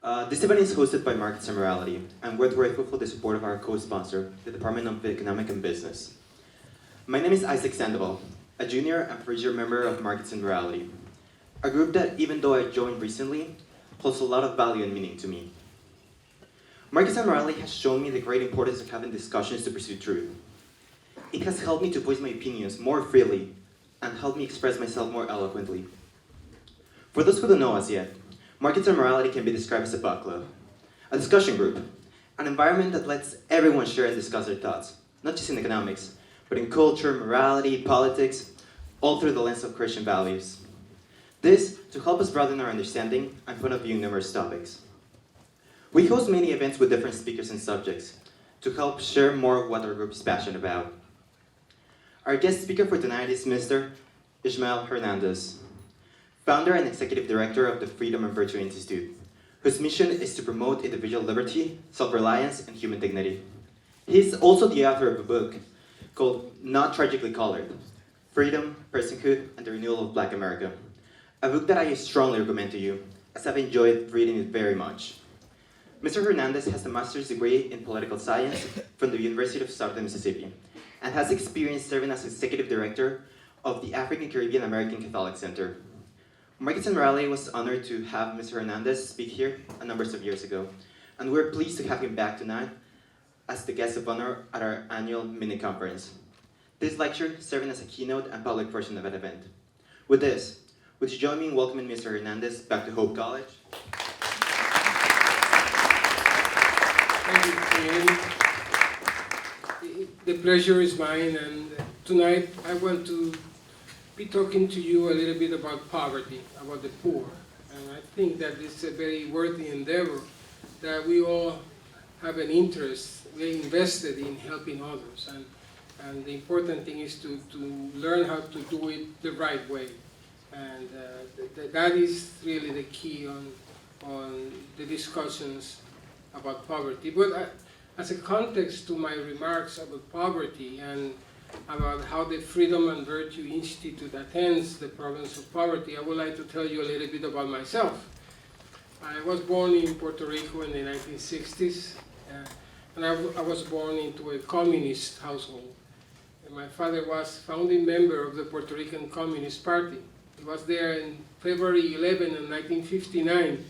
This event is hosted by Markets and Morality, and we're grateful for the support of our co-sponsor, the Department of Economic and Business. My name is Isaac Sandoval, a junior and first-year member of Markets and Morality, a group that, even though I joined recently, holds a lot of value and meaning to me. Markets and Morality has shown me the great importance of having discussions to pursue truth. It has helped me to voice my opinions more freely and helped me express myself more eloquently. For those who don't know us yet, Markets and Morality can be described as a book club, a discussion group, an environment that lets everyone share and discuss their thoughts, not just in economics, but in culture, morality, politics, all through the lens of Christian values. This to help us broaden our understanding and point of view in numerous topics. We host many events with different speakers and subjects to help share more of what our group is passionate about. Our guest speaker for tonight is Mr. Ishmael Hernandez, founder and executive director of the Freedom and Virtue Institute, whose mission is to promote individual liberty, self-reliance, and human dignity. He's also the author of a book called Not Tragically Colored: Freedom, Personhood, and the Renewal of Black America, a book that I strongly recommend to you, as I've enjoyed reading it very much. Mr. Hernandez has a master's degree in political science from the University of Southern Mississippi, and has experience serving as executive director of the African Caribbean American Catholic Center. Markets and Morality was honored to have Mr. Hernandez speak here a number of years ago, and we're pleased to have him back tonight as the guest of honor at our annual mini-conference. This lecture serving as a keynote and public portion of that event. With this, would you join me in welcoming Mr. Hernandez back to Hope College? Thank you, Ian. The pleasure is mine, and tonight I want to be talking to you a little bit about poverty, about the poor. And I think that it's a very worthy endeavor that we all have an interest, we're invested in helping others. And the important thing is to learn how to do it the right way. And that is really the key on the discussions about poverty. But as a context to my remarks about poverty and about how the Freedom and Virtue Institute attends the problems of poverty, I would like to tell you a little bit about myself. I was born in Puerto Rico in the 1960s, and I was born into a communist household. And my father was founding member of the Puerto Rican Communist Party. He was there in February 11 of 1959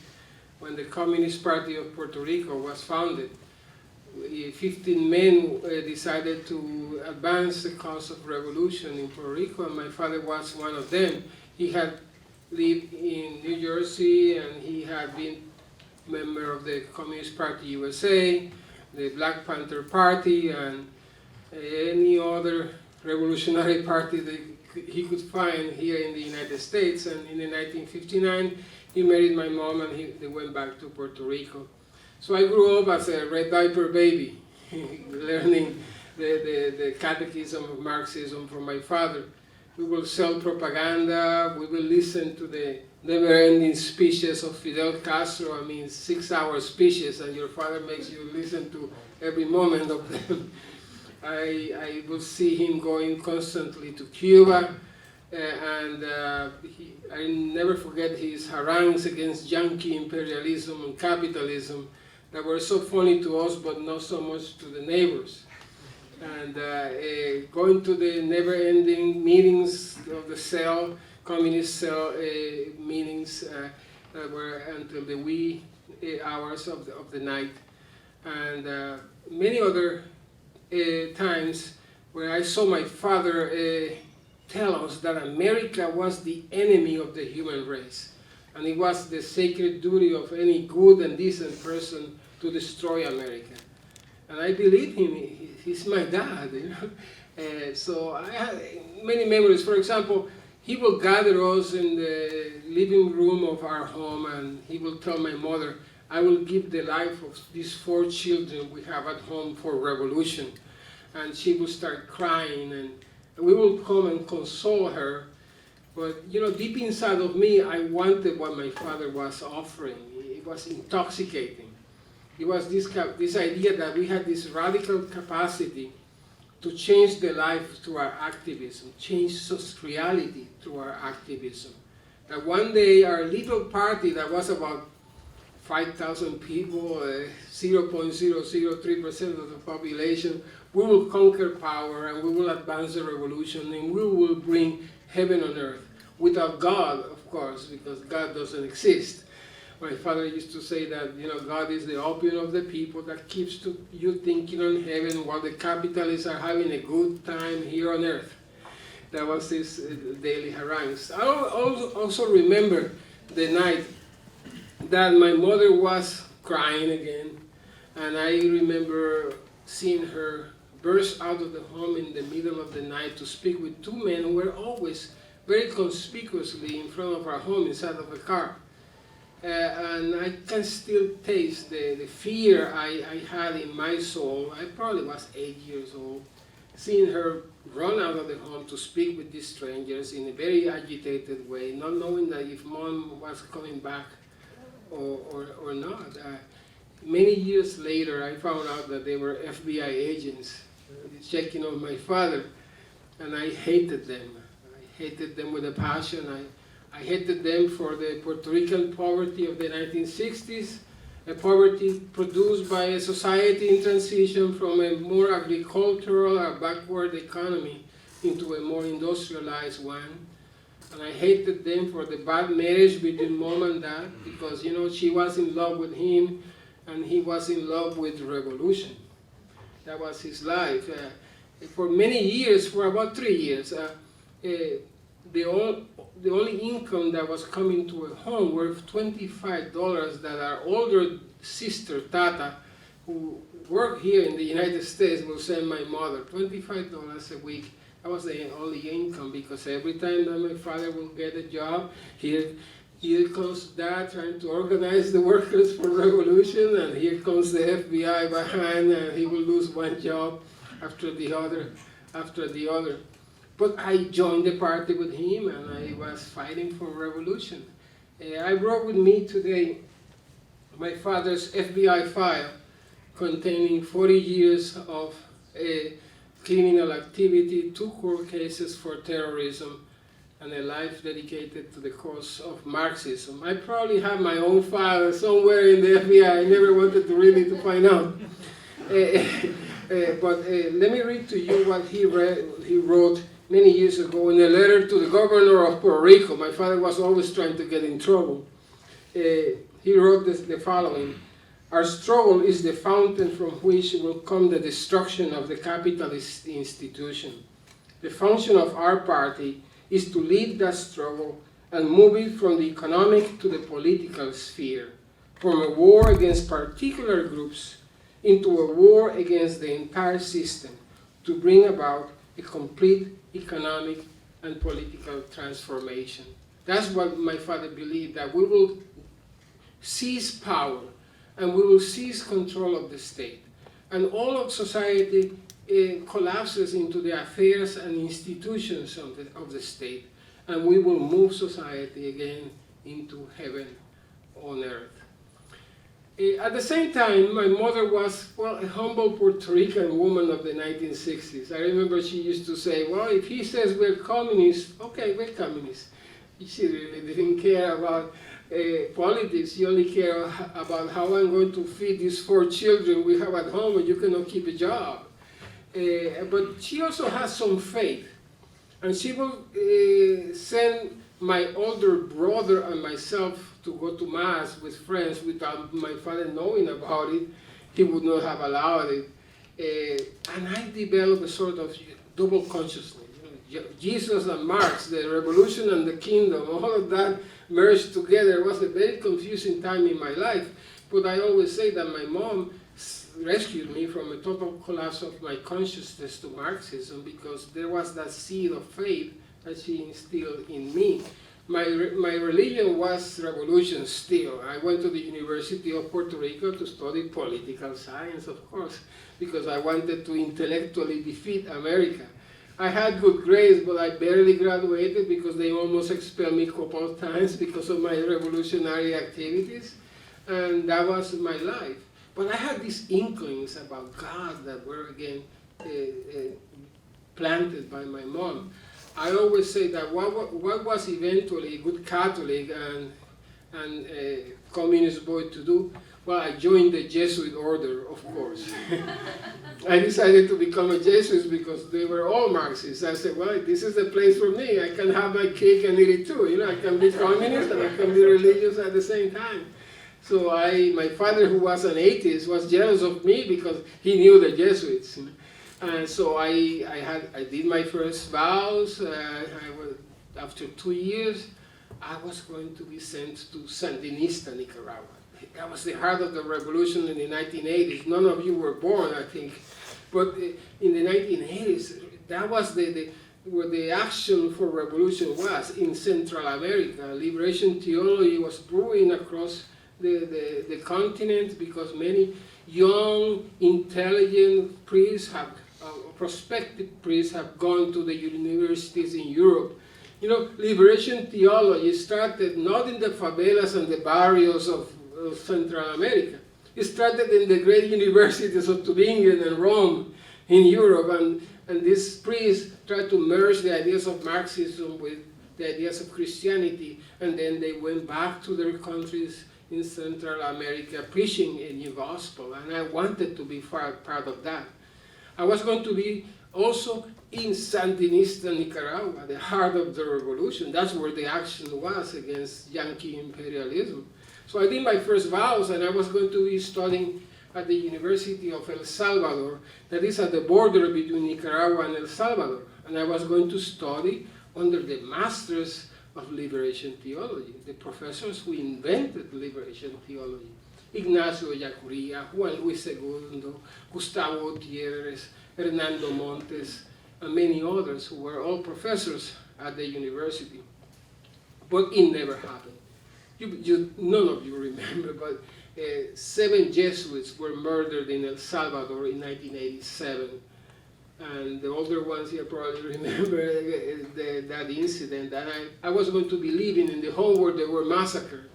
when the Communist Party of Puerto Rico was founded. 15 men decided to advance the cause of revolution in Puerto Rico, and my father was one of them. He had lived in New Jersey, and he had been member of the Communist Party USA, the Black Panther Party, and any other revolutionary party that he could find here in the United States. And in 1959, he married my mom, and they went back to Puerto Rico. So I grew up as a red diaper baby, learning the catechism of Marxism from my father. We will sell propaganda, we will listen to the never-ending speeches of Fidel Castro, 6-hour speeches, and your father makes you listen to every moment of them. I will see him going constantly to Cuba, I never forget his harangues against Yankee imperialism and capitalism that were so funny to us, but not so much to the neighbors. And going to the never-ending meetings of the cell, communist cell meetings that were until the wee hours of the night. And many other times where I saw my father tell us that America was the enemy of the human race. And it was the sacred duty of any good and decent person to destroy America. And I believe him, he's my dad, you know. So I have many memories. For example, he will gather us in the living room of our home, and he will tell my mother, I will give the life of these 4 children we have at home for revolution. And she will start crying, and we will come and console her. But you know, deep inside of me, I wanted what my father was offering. It was intoxicating. It was this idea that we had this radical capacity to change the life through our activism, change reality through our activism. That one day our little party that was about 5,000 people, 0.003% of the population. We will conquer power and we will advance the revolution and we will bring heaven on earth. Without God, of course, because God doesn't exist. My father used to say that, God is the opium of the people that keeps you thinking on heaven while the capitalists are having a good time here on earth. That was his daily harangues. I also remember the night that my mother was crying again, and I remember seeing her burst out of the home in the middle of the night to speak with two men who were always very conspicuously in front of our home inside of a car. And I can still taste the fear I had in my soul. I probably was 8 years old, seeing her run out of the home to speak with these strangers in a very agitated way, not knowing that if mom was coming back or not. Many years later, I found out that they were FBI agents checking on my father, and I hated them. I hated them with a passion. I hated them for the Puerto Rican poverty of the 1960s, a poverty produced by a society in transition from a more agricultural or backward economy into a more industrialized one. And I hated them for the bad marriage between mom and dad, because she was in love with him and he was in love with revolution. That was his life. For many years, for about 3 years, the only income that was coming to a home were $25 that our older sister, Tata, who worked here in the United States, will send my mother $25 a week. That was the only income, because every time that my father will get a job, here comes Dad trying to organize the workers for revolution, and here comes the FBI behind, and he will lose one job after the other. But I joined the party with him, and I was fighting for revolution. I brought with me today my father's FBI file containing 40 years of criminal activity, 2 court cases for terrorism, and a life dedicated to the cause of Marxism. I probably have my own file somewhere in the FBI. I never wanted to really find out. But let me read to you what he wrote many years ago in a letter to the governor of Puerto Rico. My father was always trying to get in trouble. He wrote the following: "Our struggle is the fountain from which will come the destruction of the capitalist institution. The function of our party is to lead that struggle and move it from the economic to the political sphere, from a war against particular groups into a war against the entire system, to bring about a complete economic and political transformation." That's what my father believed, that we will seize power and we will seize control of the state. And all of society collapses into the affairs and institutions of the state, and we will move society again into heaven on earth. At the same time, my mother was, a humble Puerto Rican woman of the 1960s. I remember she used to say, well, if he says we're communists, okay, we're communists. She really didn't care about politics. She only cared about how I'm going to feed these 4 children we have at home, and you cannot keep a job. But she also has some faith. And she will send my older brother and myself to go to Mass with friends without my father knowing about it. He would not have allowed it. And I developed a sort of double consciousness. Jesus and Marx, the revolution and the kingdom, all of that merged together. It was a very confusing time in my life. But I always say that my mom rescued me from a total collapse of my consciousness to Marxism, because there was that seed of faith that she instilled in me. My religion was revolution still. I went to the University of Puerto Rico to study political science, of course, because I wanted to intellectually defeat America. I had good grades, but I barely graduated because they almost expelled me a couple of times because of my revolutionary activities, and that was my life. But I had these inklings about God that were again planted by my mom. I always say that what was eventually a good Catholic and communist boy to do? Well, I joined the Jesuit order, of course. I decided to become a Jesuit because they were all Marxists. I said, well, this is the place for me. I can have my cake and eat it too. You know, I can be communist and I can be religious at the same time. So my father, who was an atheist, was jealous of me because he knew the Jesuits. You know? And so I did my first vows. After 2 years, I was going to be sent to Sandinista, Nicaragua. That was the heart of the revolution in the 1980s. None of you were born, I think. But in the 1980s, that was where the action for revolution was in Central America. Liberation theology was brewing across the continent because many young, intelligent priests prospective priests have gone to the universities in Europe. You know, liberation theology started not in the favelas and the barrios of Central America. It started in the great universities of Tübingen and Rome in Europe, and these priests tried to merge the ideas of Marxism with the ideas of Christianity, and then they went back to their countries in Central America preaching a new gospel, and I wanted to be part of that. I was going to be also in Sandinista, Nicaragua, the heart of the revolution. That's where the action was against Yankee imperialism. So I did my first vows, and I was going to be studying at the University of El Salvador, that is at the border between Nicaragua and El Salvador. And I was going to study under the masters of liberation theology, the professors who invented liberation theology. Ignacio Ellacuría, Juan Luis II, Gustavo Gutierrez, Hernando Montes, and many others who were all professors at the university. But it never happened. None of you remember, but 7 Jesuits were murdered in El Salvador in 1987. And the older ones here probably remember that incident. And I was going to be living in the home where they were massacred.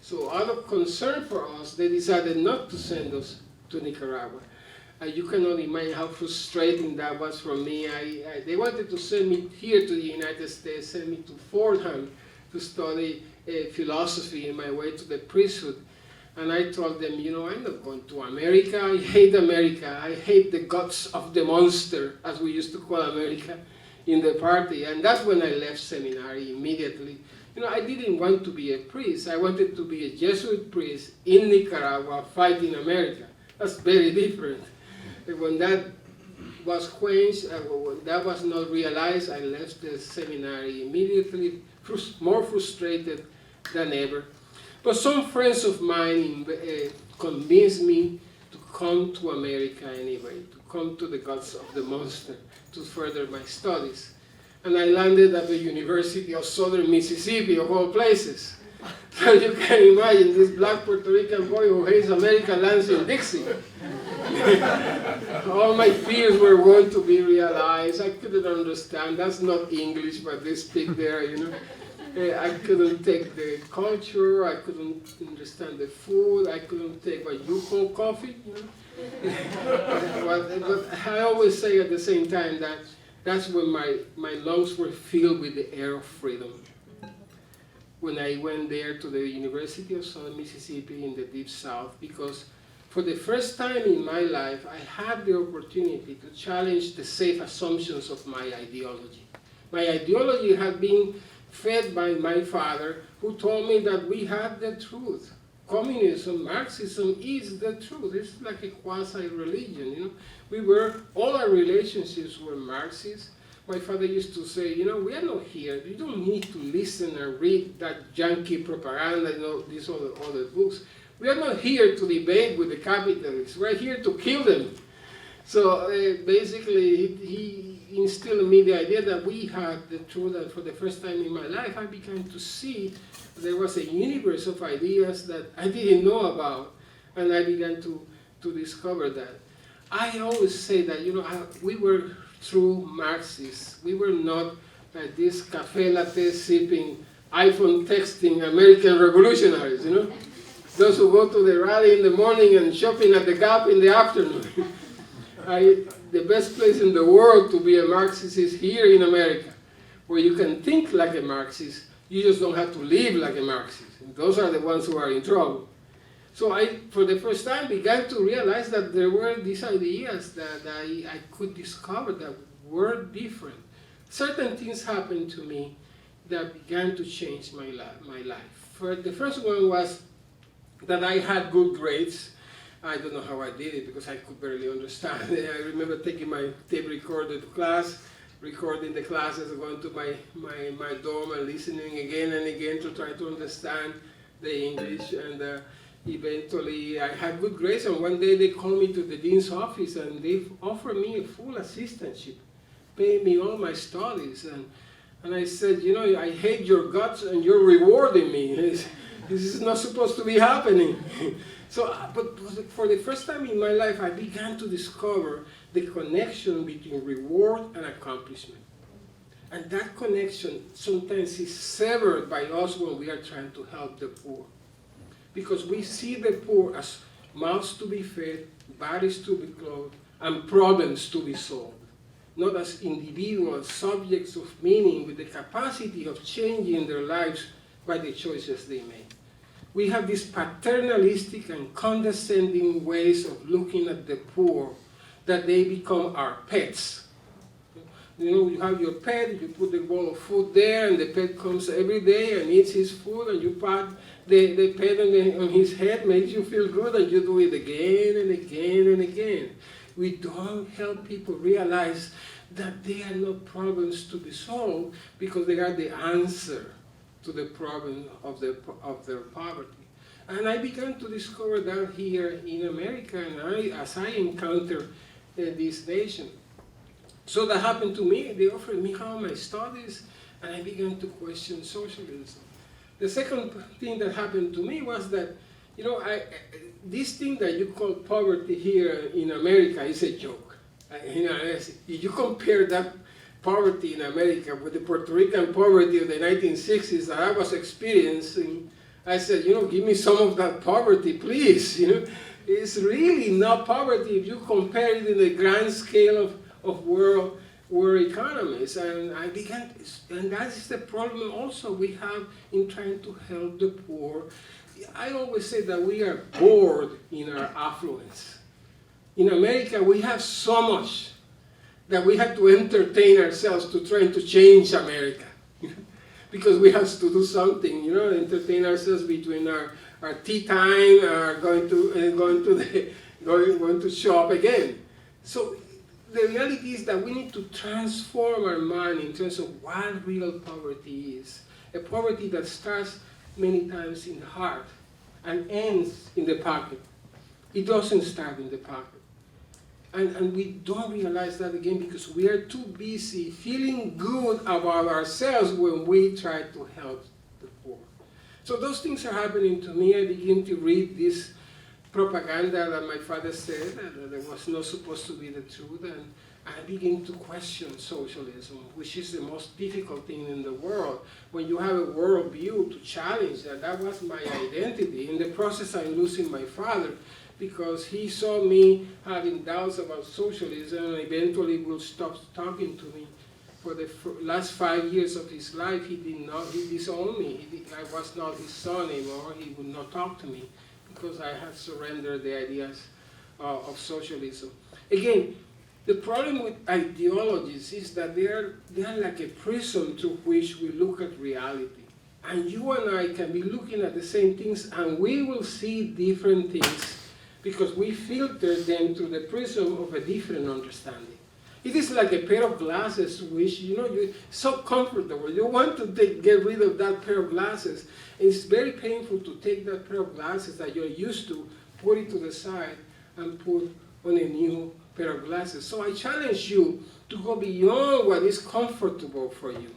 So out of concern for us, they decided not to send us to Nicaragua. You cannot imagine how frustrating that was for me. They wanted to send me here to the United States, send me to Fordham to study philosophy in my way to the priesthood. And I told them, you know, I'm not going to America. I hate America. I hate the guts of the monster, as we used to call America in the party. And that's when I left seminary immediately. You know, I didn't want to be a priest. I wanted to be a Jesuit priest in Nicaragua fighting America. That's very different. And when that was quenched, when that was not realized, I left the seminary immediately, more frustrated than ever. But some friends of mine convinced me to come to America anyway, to come to the guts of the monster, to further my studies. And I landed at the University of Southern Mississippi, of all places. So you can imagine this black Puerto Rican boy who hates America lands in Dixie. All my fears were going to be realized. I couldn't understand. That's not English, but they speak there, you know. I couldn't take the culture. I couldn't understand the food. I couldn't take what you call coffee, you know. But I always say at the same time that that's when my lungs were filled with the air of freedom. When I went there to the University of Southern Mississippi in the Deep South, because for the first time in my life, I had the opportunity to challenge the safe assumptions of my ideology. My ideology had been fed by my father, who told me that we had the truth. Communism, Marxism is the truth. It's like a quasi-religion, you know. All our relationships were Marxist. My father used to say, you know, we are not here. You don't need to listen and read that Yankee propaganda, you know, these other books. We are not here to debate with the capitalists. We're here to kill them. So basically, he instilled in me the idea that we had the truth, and for the first time in my life, I began to see there was a universe of ideas that I didn't know about, and I began to discover that. I always say that, you know, we were true Marxists. We were not like these cafe latte sipping, iPhone texting American revolutionaries, you know? Those who go to the rally in the morning and shopping at the Gap in the afternoon. The best place in the world to be a Marxist is here in America, where you can think like a Marxist, You just don't have to live like a Marxist. Those are the ones who are in trouble. So I, for the first time, began to realize that there were these ideas that I could discover that were different. Certain things happened to me that began to change my life. The first one was that I had good grades. I don't know how I did it because I could barely understand. I remember taking my tape recorder to class, recording the classes, going to my dorm and listening again and again to try to understand the English. And eventually I had good grades, and one day they called me to the dean's office and they offered me a full assistantship, paying me all my studies. And I said, you know, I hate your guts and you're rewarding me. This is not supposed to be happening. So, but for the first time in my life, I began to discover the connection between reward and accomplishment. And that connection sometimes is severed by us when we are trying to help the poor. Because we see the poor as mouths to be fed, bodies to be clothed, and problems to be solved. Not as individual subjects of meaning with the capacity of changing their lives by the choices they make. We have these paternalistic and condescending ways of looking at the poor that they become our pets. You know, you have your pet, you put the bowl of food there, and the pet comes every day and eats his food, and you pat the pet on his head, makes you feel good, and you do it again and again and again. We don't help people realize that they are not problems to be solved because they are the answer to the problem of their poverty. And I began to discover that here in America, and as I encounter this nation. So that happened to me. They offered me how my studies, and I began to question socialism. The second thing that happened to me was that, you know, this thing that you call poverty here in America is a joke. You know, if you compare that poverty in America with the Puerto Rican poverty of the 1960s that I was experiencing, I said, you know, give me some of that poverty, please. You know, it's really not poverty if you compare it in the grand scale of world economies. And I began, and that is the problem also we have in trying to help the poor. I always say that we are bored in our affluence. In America, we have so much that we have to entertain ourselves to try to change America. Because we have to do something, you know, entertain ourselves between our tea time, going to shop again. So the reality is that we need to transform our mind in terms of what real poverty is. A poverty that starts many times in the heart and ends in the pocket. It doesn't start in the pocket. And we don't realize that again because we are too busy feeling good about ourselves when we try to help the poor. So those things are happening to me. I begin to read this propaganda that my father said that it was not supposed to be the truth, and I begin to question socialism, which is the most difficult thing in the world. When you have a worldview to challenge that, that was my identity. In the process, I'm losing my father, because he saw me having doubts about socialism and eventually will stop talking to me. For the last 5 years of his life, he disowned me. I was not his son anymore. He would not talk to me because I had surrendered the ideas of socialism. Again, the problem with ideologies is that they are like a prism through which we look at reality. And you and I can be looking at the same things and we will see different things because we filter them through the prism of a different understanding. It is like a pair of glasses which, you know, you're so comfortable. You want to get rid of that pair of glasses. And it's very painful to take that pair of glasses that you're used to, put it to the side, and put on a new pair of glasses. So I challenge you to go beyond what is comfortable for you,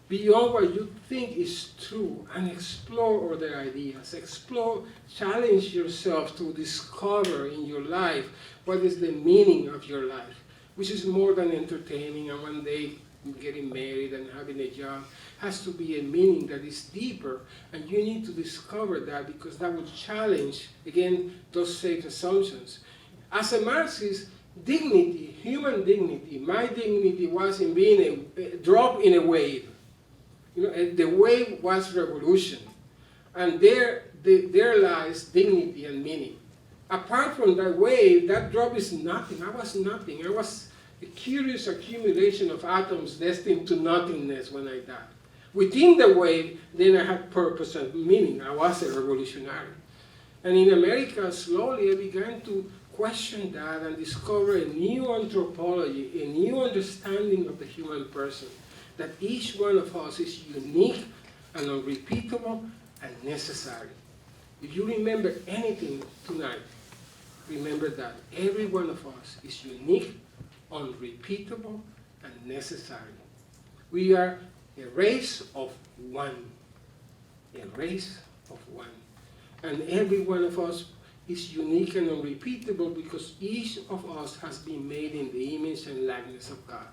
beyond what you think is true, and explore other ideas. Explore, challenge yourself to discover in your life what is the meaning of your life, which is more than entertaining and one day getting married and having a job. Has to be a meaning that is deeper, and you need to discover that because that will challenge, again, those safe assumptions. As a Marxist, dignity, human dignity, my dignity was in being a drop in a wave. And the wave was revolution. And there lies dignity and meaning. Apart from that wave, that drop is nothing. I was nothing. I was a curious accumulation of atoms destined to nothingness when I died. Within the wave, then I had purpose and meaning. I was a revolutionary. And in America, slowly I began to question that and discover a new anthropology, a new understanding of the human person, that each one of us is unique and unrepeatable and necessary. If you remember anything tonight, remember that every one of us is unique, unrepeatable, and necessary. We are a race of one. A race of one. And every one of us is unique and unrepeatable because each of us has been made in the image and likeness of God,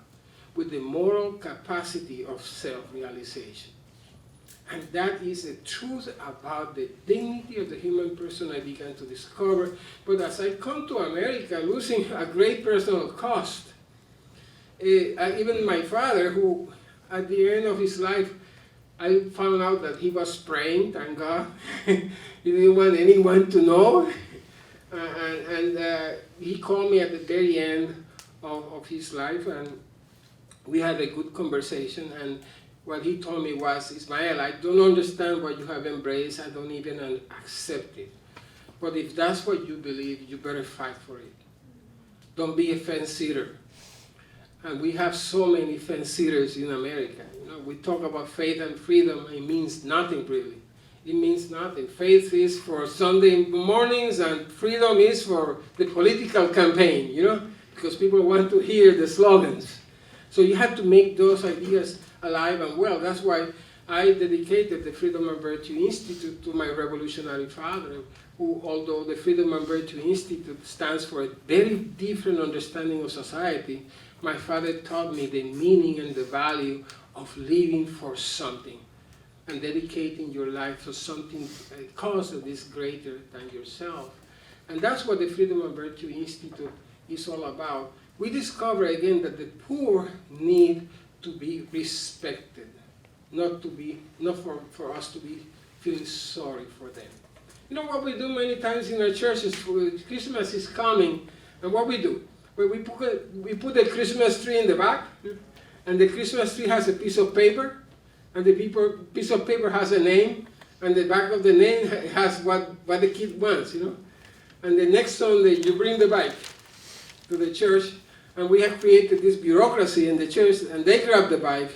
with the moral capacity of self-realization. And that is the truth about the dignity of the human person I began to discover. But as I come to America, losing a great personal cost, even my father, who at the end of his life, I found out that he was praying, thank God. He didn't want anyone to know. And he called me at the very end of his life, and we had a good conversation. And what he told me was, Ismael, I don't understand what you have embraced. I don't even accept it. But if that's what you believe, you better fight for it. Don't be a fence-sitter. And we have so many fence-sitters in America. We talk about faith and freedom. It means nothing, really. It means nothing. Faith is for Sunday mornings, and freedom is for the political campaign, because people want to hear the slogans. So you have to make those ideas alive and well. That's why I dedicated the Freedom and Virtue Institute to my revolutionary father, who, although the Freedom and Virtue Institute stands for a very different understanding of society, my father taught me the meaning and the value of living for something and dedicating your life to something, a cause that is greater than yourself. And that's what the Freedom and Virtue Institute is all about. We discover again that the poor need to be respected, not for us to be feeling sorry for them. You know what we do many times in our churches? Christmas is coming, and what we do? Well, we put a Christmas tree in the back, and the Christmas tree has a piece of paper, and the piece of paper has a name, and the back of the name has what the kid wants, And the next Sunday, you bring the bike to the church, and we have created this bureaucracy in the church, and they grab the bike,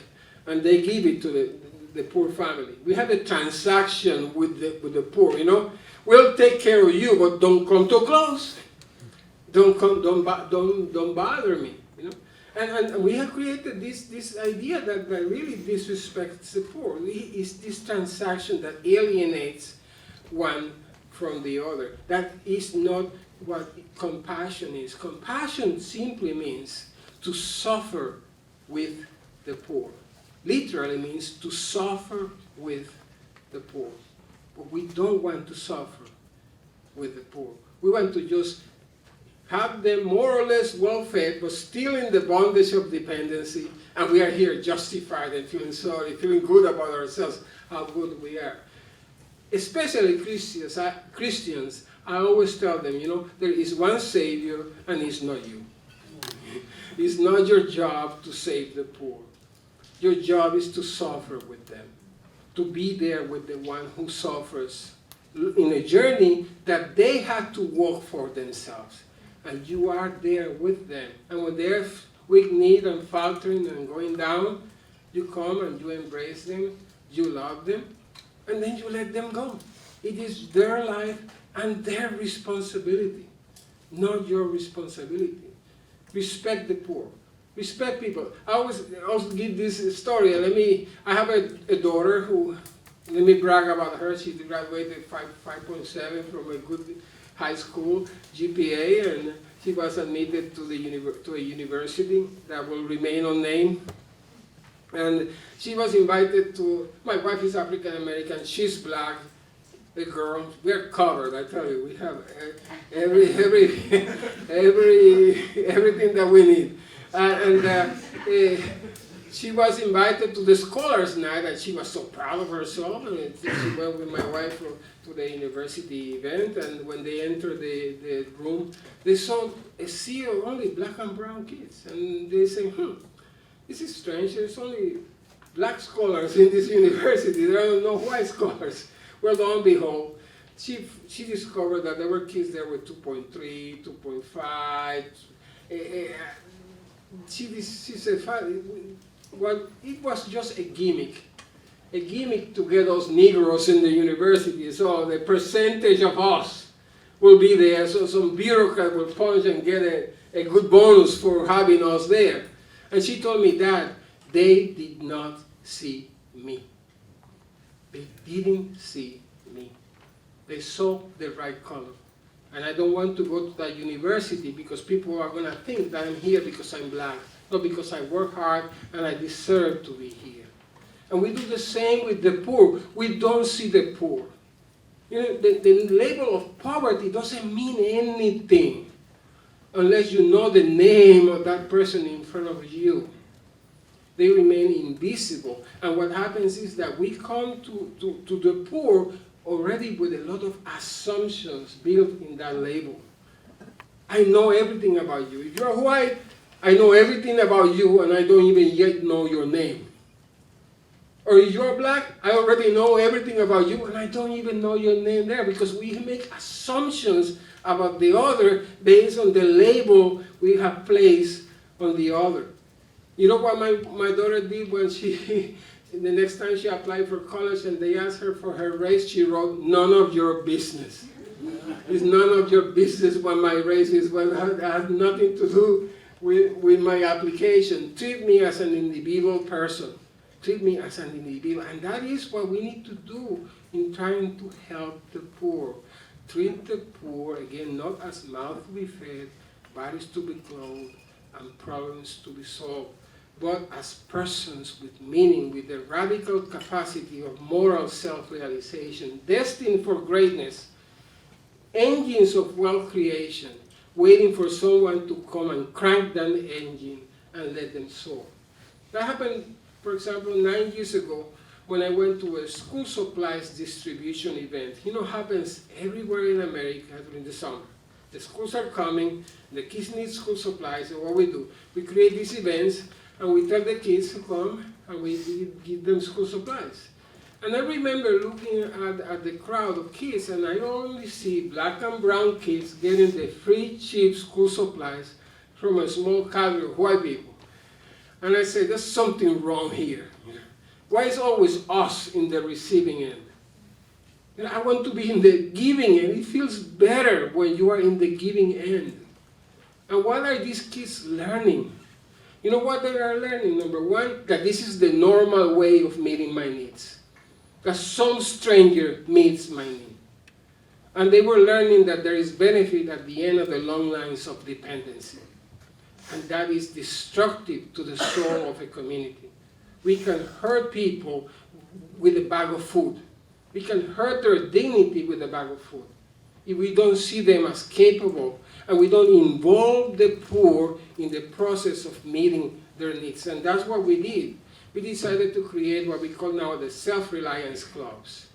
and they give it to the poor family. We have a transaction with the poor, We'll take care of you, but don't come too close. Don't bother me, And we have created this idea that really disrespects the poor. It's this transaction that alienates one from the other. That is not what compassion is. Compassion simply means to suffer with the poor. Literally means to suffer with the poor. But we don't want to suffer with the poor. We want to just have them more or less well-fed, but still in the bondage of dependency, and we are here justified and feeling sorry, feeling good about ourselves, how good we are. Especially Christians, I always tell them, there is one Savior, and it's not you. It's not your job to save the poor. Your job is to suffer with them, to be there with the one who suffers in a journey that they had to walk for themselves. And you are there with them. And when they're weak-kneed and faltering and going down, you come and you embrace them, you love them, and then you let them go. It is their life and their responsibility, not your responsibility. Respect the poor. Respect people. I always give this story. I have a daughter who, let me brag about her. She graduated 5.7 from a good high school GPA, and she was admitted to a university that will remain unnamed. And she was invited to, my wife is African American, she's black, the girl, we're covered, I tell you, we have everything that we need. she was invited to the scholars' night, and she was so proud of herself. And she went with my wife to the university event, and when they entered the room, they saw a sea of only black and brown kids. And they said, this is strange, there's only black scholars in this university, there are no white scholars. Well, lo and behold, she discovered that there were kids there with 2.3, 2.5. She said, well, it was just a gimmick to get those Negroes in the university. So the percentage of us will be there, so some bureaucrat will punch and get a good bonus for having us there. And she told me that they did not see me. They didn't see me. They saw the right color. And I don't want to go to that university because people are going to think that I'm here because I'm black, not because I work hard and I deserve to be here. And we do the same with the poor. We don't see the poor. You know, the label of poverty doesn't mean anything unless you know the name of that person in front of you. They remain invisible. And what happens is that we come to the poor already with a lot of assumptions built in that label. I know everything about you. If you're white, I know everything about you and I don't even yet know your name. Or if you're black, I already know everything about you and I don't even know your name there, because we make assumptions about the other based on the label we have placed on the other. You know what my daughter did when the next time she applied for college and they asked her for her race, she wrote, "None of your business." It's none of your business what my race is, but it has nothing to do with my application. Treat me as an individual person. Treat me as an individual. And that is what we need to do in trying to help the poor. Treat the poor, again, not as mouth to be fed, bodies to be clothed, and problems to be solved, but as persons with meaning, with the radical capacity of moral self-realization, destined for greatness, engines of wealth creation, waiting for someone to come and crank that engine and let them soar. That happened, for example, 9 years ago when I went to a school supplies distribution event. You know, happens everywhere in America during the summer. The schools are coming, the kids need school supplies, and what we do, we create these events, and we tell the kids to come, and we give them school supplies. And I remember looking at the crowd of kids, and I only see black and brown kids getting the free, cheap school supplies from a small cadre of white people. And I said, there's something wrong here. Why is always us in the receiving end? I want to be in the giving end. It feels better when you are in the giving end. And what are these kids learning? You know what they are learning? Number one, that this is the normal way of meeting my needs. That some stranger meets my need. And they were learning that there is benefit at the end of the long lines of dependency. And that is destructive to the soul of a community. We can hurt people with a bag of food. We can hurt their dignity with a bag of food if we don't see them as capable and we don't involve the poor in the process of meeting their needs. And that's what we did. We decided to create what we call now the self-reliance clubs.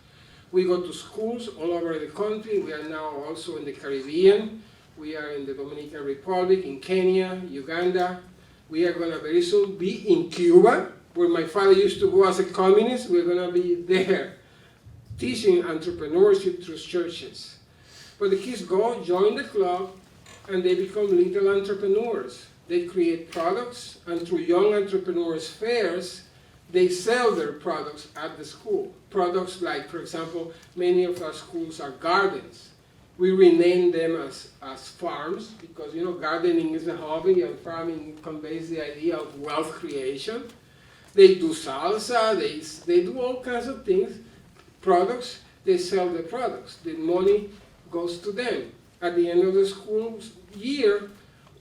We go to schools all over the country. We are now also in the Caribbean. We are in the Dominican Republic, in Kenya, Uganda. We are going to very soon be in Cuba, where my father used to go as a communist. We're going to be there, teaching entrepreneurship through churches. But the kids go, join the club, and they become little entrepreneurs. They create products, and through young entrepreneurs fairs, they sell their products at the school. Products like, for example, many of our schools are gardens. We rename them as farms because, you know, gardening is a hobby and farming conveys the idea of wealth creation. They do salsa, they do all kinds of things. Products, they sell the products. The money goes to them. At the end of the school year,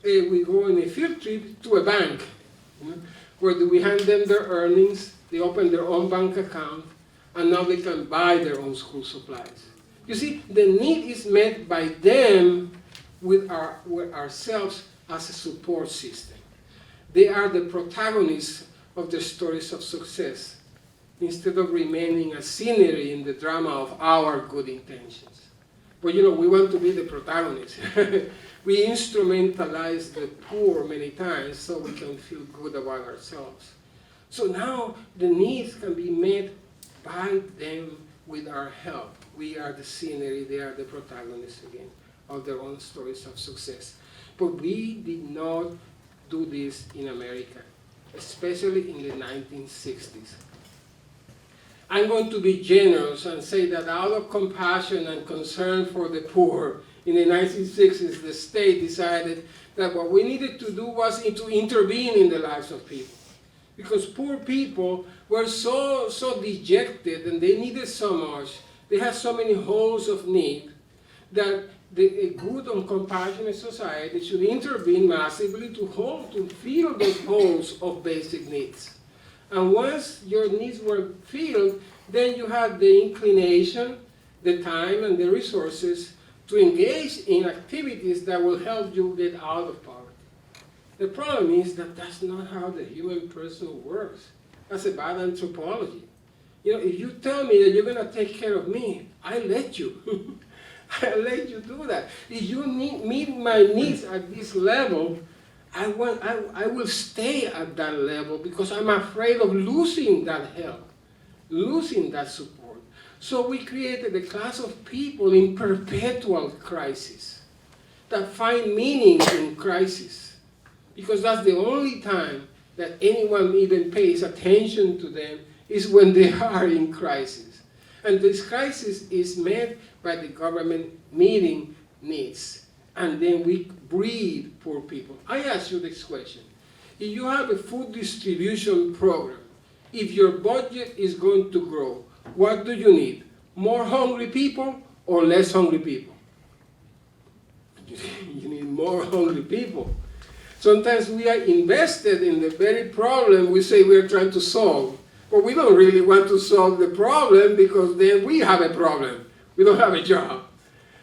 we go on a field trip to a bank, where we hand them their earnings, they open their own bank account, and now they can buy their own school supplies. You see, the need is met by them with ourselves as a support system. They are the protagonists of their stories of success, instead of remaining a scenery in the drama of our good intentions. But we want to be the protagonist. We instrumentalize the poor many times so we can feel good about ourselves. So now the needs can be met by them with our help. We are the scenery, they are the protagonists again of their own stories of success. But we did not do this in America, especially in the 1960s. I'm going to be generous and say that out of compassion and concern for the poor, in the 1960s, the state decided that what we needed to do was to intervene in the lives of people. Because poor people were so dejected and they needed so much, they had so many holes of need, that a good and compassionate society should intervene massively to fill those holes of basic needs. And once your needs were filled, then you had the inclination, the time, and the resources to engage in activities that will help you get out of poverty. The problem is that that's not how the human person works. That's a bad anthropology. If you tell me that you're going to take care of me, I let you. I let you do that. If you meet my needs at this level, I will stay at that level because I'm afraid of losing that help, losing that support. So we created a class of people in perpetual crisis that find meaning in crisis, because that's the only time that anyone even pays attention to them is when they are in crisis. And this crisis is met by the government meeting needs. And then we breed poor people. I ask you this question. If you have a food distribution program, if your budget is going to grow, what do you need? More hungry people or less hungry people? You need more hungry people. Sometimes we are invested in the very problem we say we're trying to solve. But we don't really want to solve the problem because then we have a problem. We don't have a job.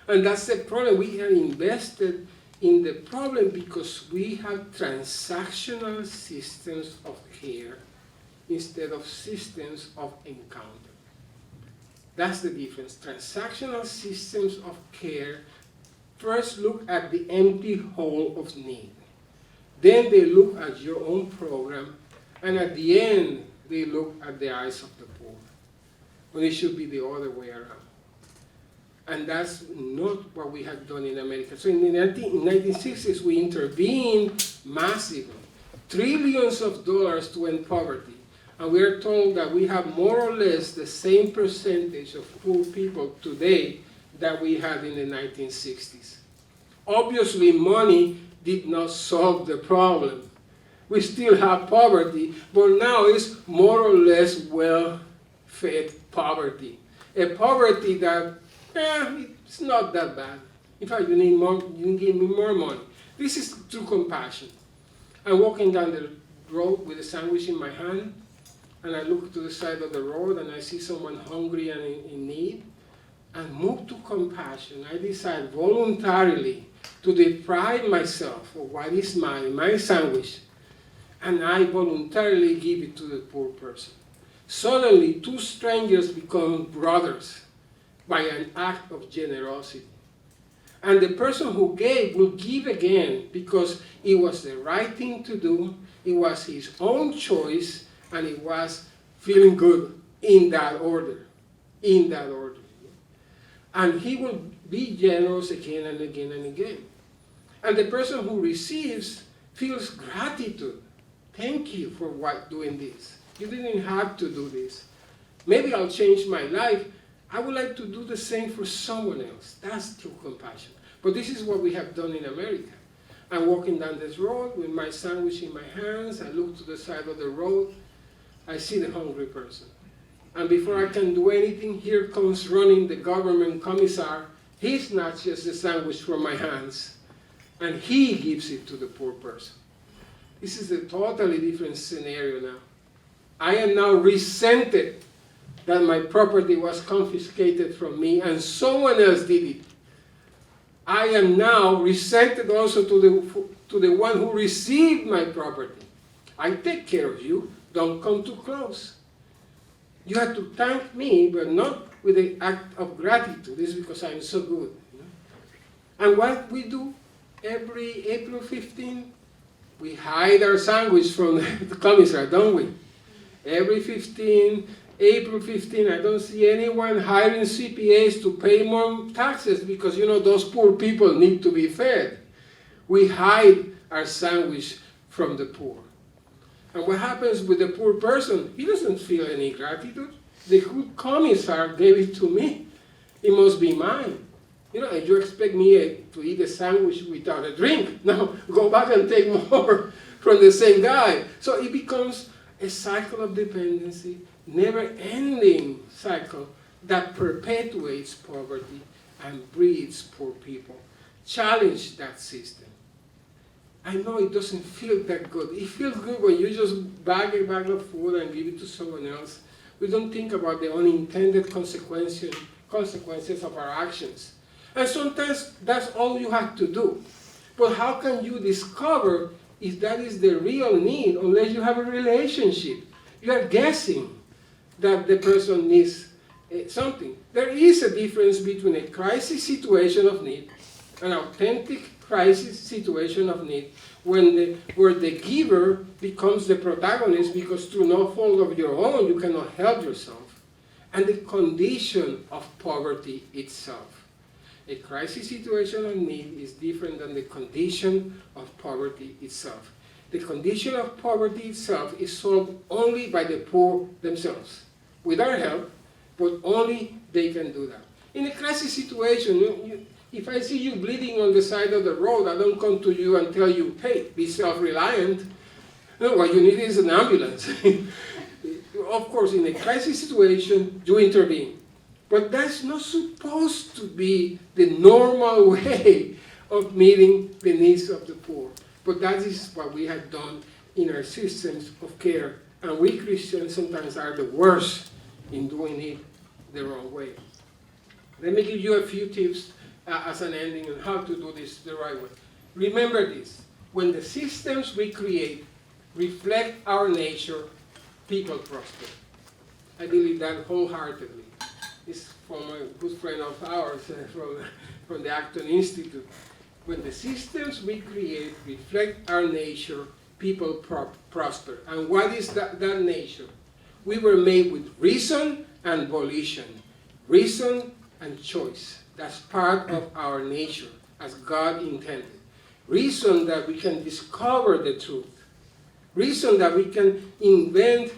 And that's the problem. We are invested in the problem because we have transactional systems of care instead of systems of encounter. That's the difference. Transactional systems of care first look at the empty hole of need. Then they look at your own program, and at the end, they look at the eyes of the poor, when it should be the other way around. And that's not what we have done in America. So in the 1960s, we intervened massively, trillions of dollars to end poverty. And we are told that we have more or less the same percentage of poor people today that we had in the 1960s. Obviously, money did not solve the problem. We still have poverty, but now it's more or less well-fed poverty. A poverty that, it's not that bad. In fact, you need more, you give me more money. This is true compassion. I'm walking down the road with a sandwich in my hand, and I look to the side of the road and I see someone hungry and in need, and moved to compassion, I decide voluntarily to deprive myself of what is my sandwich, and I voluntarily give it to the poor person. Suddenly, two strangers become brothers by an act of generosity. And the person who gave will give again because it was the right thing to do, it was his own choice, and it was feeling good in that order. In that order. And he will be generous again and again and again. And the person who receives feels gratitude. Thank you for doing this. You didn't have to do this. Maybe I'll change my life. I would like to do the same for someone else. That's true compassion. But this is what we have done in America. I'm walking down this road with my sandwich in my hands. I look to the side of the road. I see the hungry person. And before I can do anything, here comes running the government commissar. He snatches the sandwich from my hands, and he gives it to the poor person. This is a totally different scenario now. I am now resented that my property was confiscated from me and someone else did it. I am now resented also to the one who received my property. I take care of you, Don't come too close. You have to thank me, but not with an act of gratitude. This is because I'm so good. And what we do every April 15, we hide our sandwich from the commissar, don't we? Every April 15, I don't see anyone hiring CPAs to pay more taxes because, those poor people need to be fed. We hide our sandwich from the poor. And what happens with the poor person? He doesn't feel any gratitude. The good commissar gave it to me. It must be mine. And you expect me to eat a sandwich without a drink. No, go back and take more from the same guy. So it becomes a cycle of dependency, never-ending cycle that perpetuates poverty and breeds poor people. Challenge that system. I know it doesn't feel that good. It feels good when you just bag a bag of food and give it to someone else. We don't think about the unintended consequences of our actions. And sometimes that's all you have to do. But how can you discover if that is the real need unless you have a relationship? You are guessing that the person needs something. There is a difference between a crisis situation of need, an authentic crisis situation of need, where the giver becomes the protagonist because through no fault of your own you cannot help yourself, and the condition of poverty itself. A crisis situation of need is different than the condition of poverty itself. The condition of poverty itself is solved only by the poor themselves, with our help, but only they can do that. In a crisis situation, if I see you bleeding on the side of the road, I don't come to you and tell you, hey, be self-reliant. No, what you need is an ambulance. Of course, in a crisis situation, you intervene. But that's not supposed to be the normal way of meeting the needs of the poor. But that is what we have done in our systems of care. And we Christians sometimes are the worst in doing it the wrong way. Let me give you a few tips as an ending on how to do this the right way. Remember this: when the systems we create reflect our nature, people prosper. I believe that wholeheartedly. It's from a good friend of ours from the Acton Institute. When the systems we create reflect our nature, people prosper. And what is that nature? We were made with reason and volition, reason and choice. That's part of our nature, as God intended. Reason that we can discover the truth. Reason that we can invent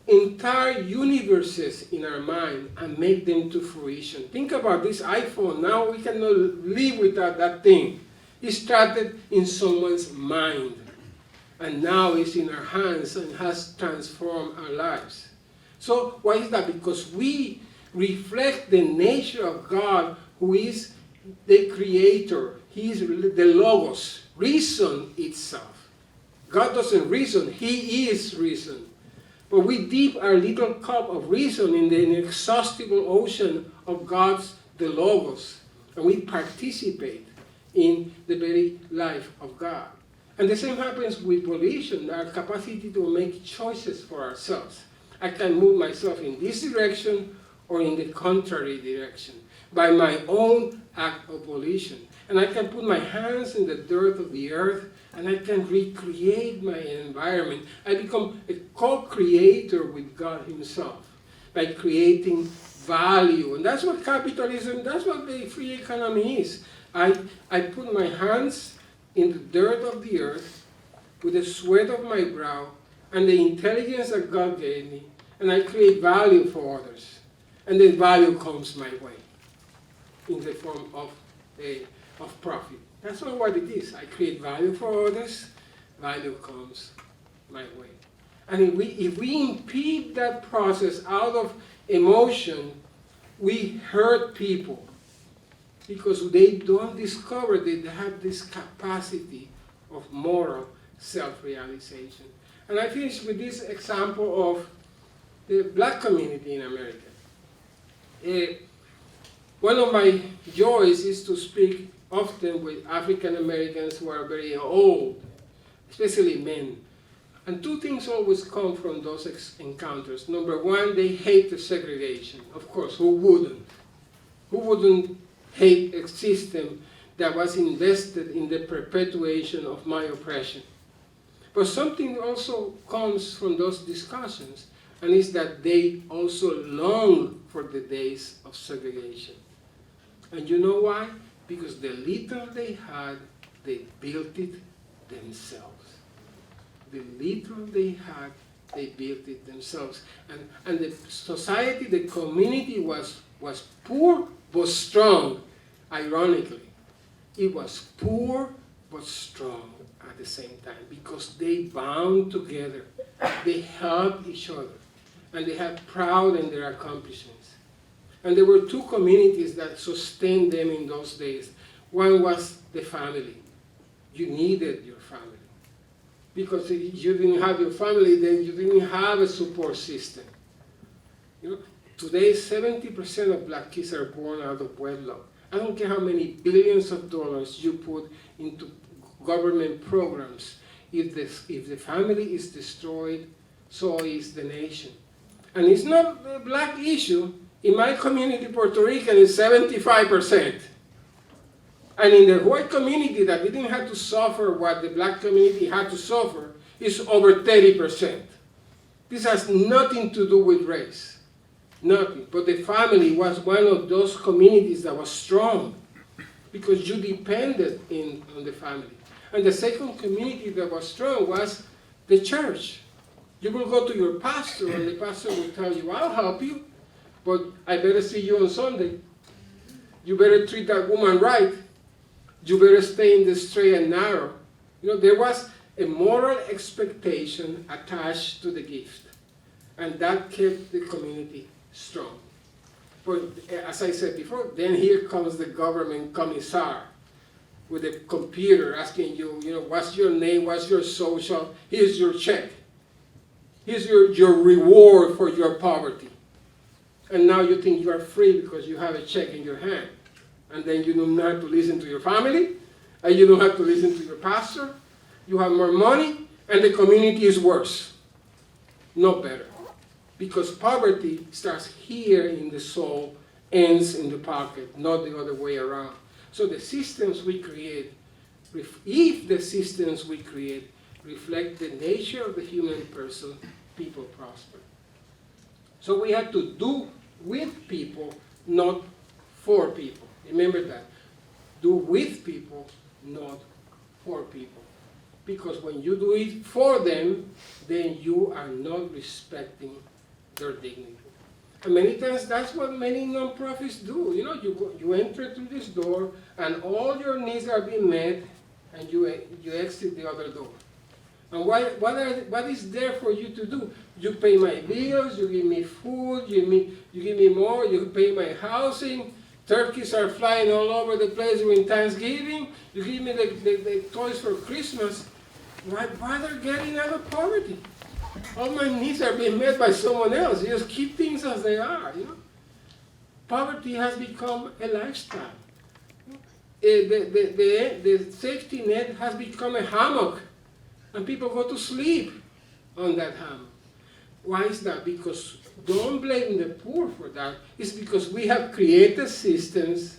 entire universes in our mind and make them to fruition. Think about this iPhone. Now we cannot live without that thing. It started in someone's mind, and now it's in our hands and has transformed our lives. So why is that? Because we reflect the nature of God, who is the creator. He is the Logos, reason itself. God doesn't reason, He is reason. But we dip our little cup of reason in the inexhaustible ocean of God's, the Logos, and we participate in the very life of God. And the same happens with volition, our capacity to make choices for ourselves. I can move myself in this direction or in the contrary direction by my own act of volition. And I can put my hands in the dirt of the earth and I can recreate my environment. I become a co-creator with God Himself by creating value. And that's what capitalism, that's what the free economy is. I put my hands in the dirt of the earth with the sweat of my brow and the intelligence that God gave me, and I create value for others. And the value comes my way in the form of profit. That's not what it is. I create value for others, value comes my way. And if we impede that process out of emotion, we hurt people because they don't discover that they have this capacity of moral self-realization. And I finish with this example of the black community in America. One of my joys is to speak often with African Americans who are very old, especially men. And two things always come from those encounters. Number one, they hate the segregation. Of course, who wouldn't? Who wouldn't hate a system that was invested in the perpetuation of my oppression? But something also comes from those discussions, and is that they also long for the days of segregation. And you know why? Because the little they had, they built it themselves. The little they had, they built it themselves. And the society, the community was poor but strong, ironically. It was poor but strong at the same time because they bound together. They helped each other. And they had proud in their accomplishments. And there were two communities that sustained them in those days. One was the family. You needed your family. Because if you didn't have your family, then you didn't have a support system. You know, today, 70% of black kids are born out of wedlock. I don't care how many billions of dollars you put into government programs. If the family is destroyed, so is the nation. And it's not a black issue. In my community, Puerto Rican is 75%. And in the white community that didn't have to suffer what the black community had to suffer, is over 30%. This has nothing to do with race. Nothing. But the family was one of those communities that was strong because you depended on the family. And the second community that was strong was the church. You will go to your pastor and the pastor will tell you, I'll help you, but I better see you on Sunday. You better treat that woman right. You better stay in the straight and narrow. You know, there was a moral expectation attached to the gift. And that kept the community strong. But as I said before, then here comes the government commissar with a computer asking you, what's your name, what's your social, here's your check. Here's your reward for your poverty. And now you think you are free because you have a check in your hand. And then you don't have to listen to your family, and you don't have to listen to your pastor. You have more money, and the community is worse, not better. Because poverty starts here in the soul, ends in the pocket, not the other way around. So the systems we create, if the systems we create reflect the nature of the human person, people prosper. So we have to do with people, not for people. Remember that. Do with people, not for people. Because when you do it for them, then you are not respecting their dignity. And many times that's what many nonprofits do. You enter through this door and all your needs are being met and you exit the other door. And what is there for you to do? You pay my bills, you give me food, you give me more, you pay my housing. Turkeys are flying all over the place during Thanksgiving. You give me the toys for Christmas. Why bother getting out of poverty? All my needs are being met by someone else. You just keep things as they are. Poverty has become a lifestyle. The safety net has become a hammock. And people go to sleep on that hammock. Why is that? Because don't blame the poor for that. It's because we have created systems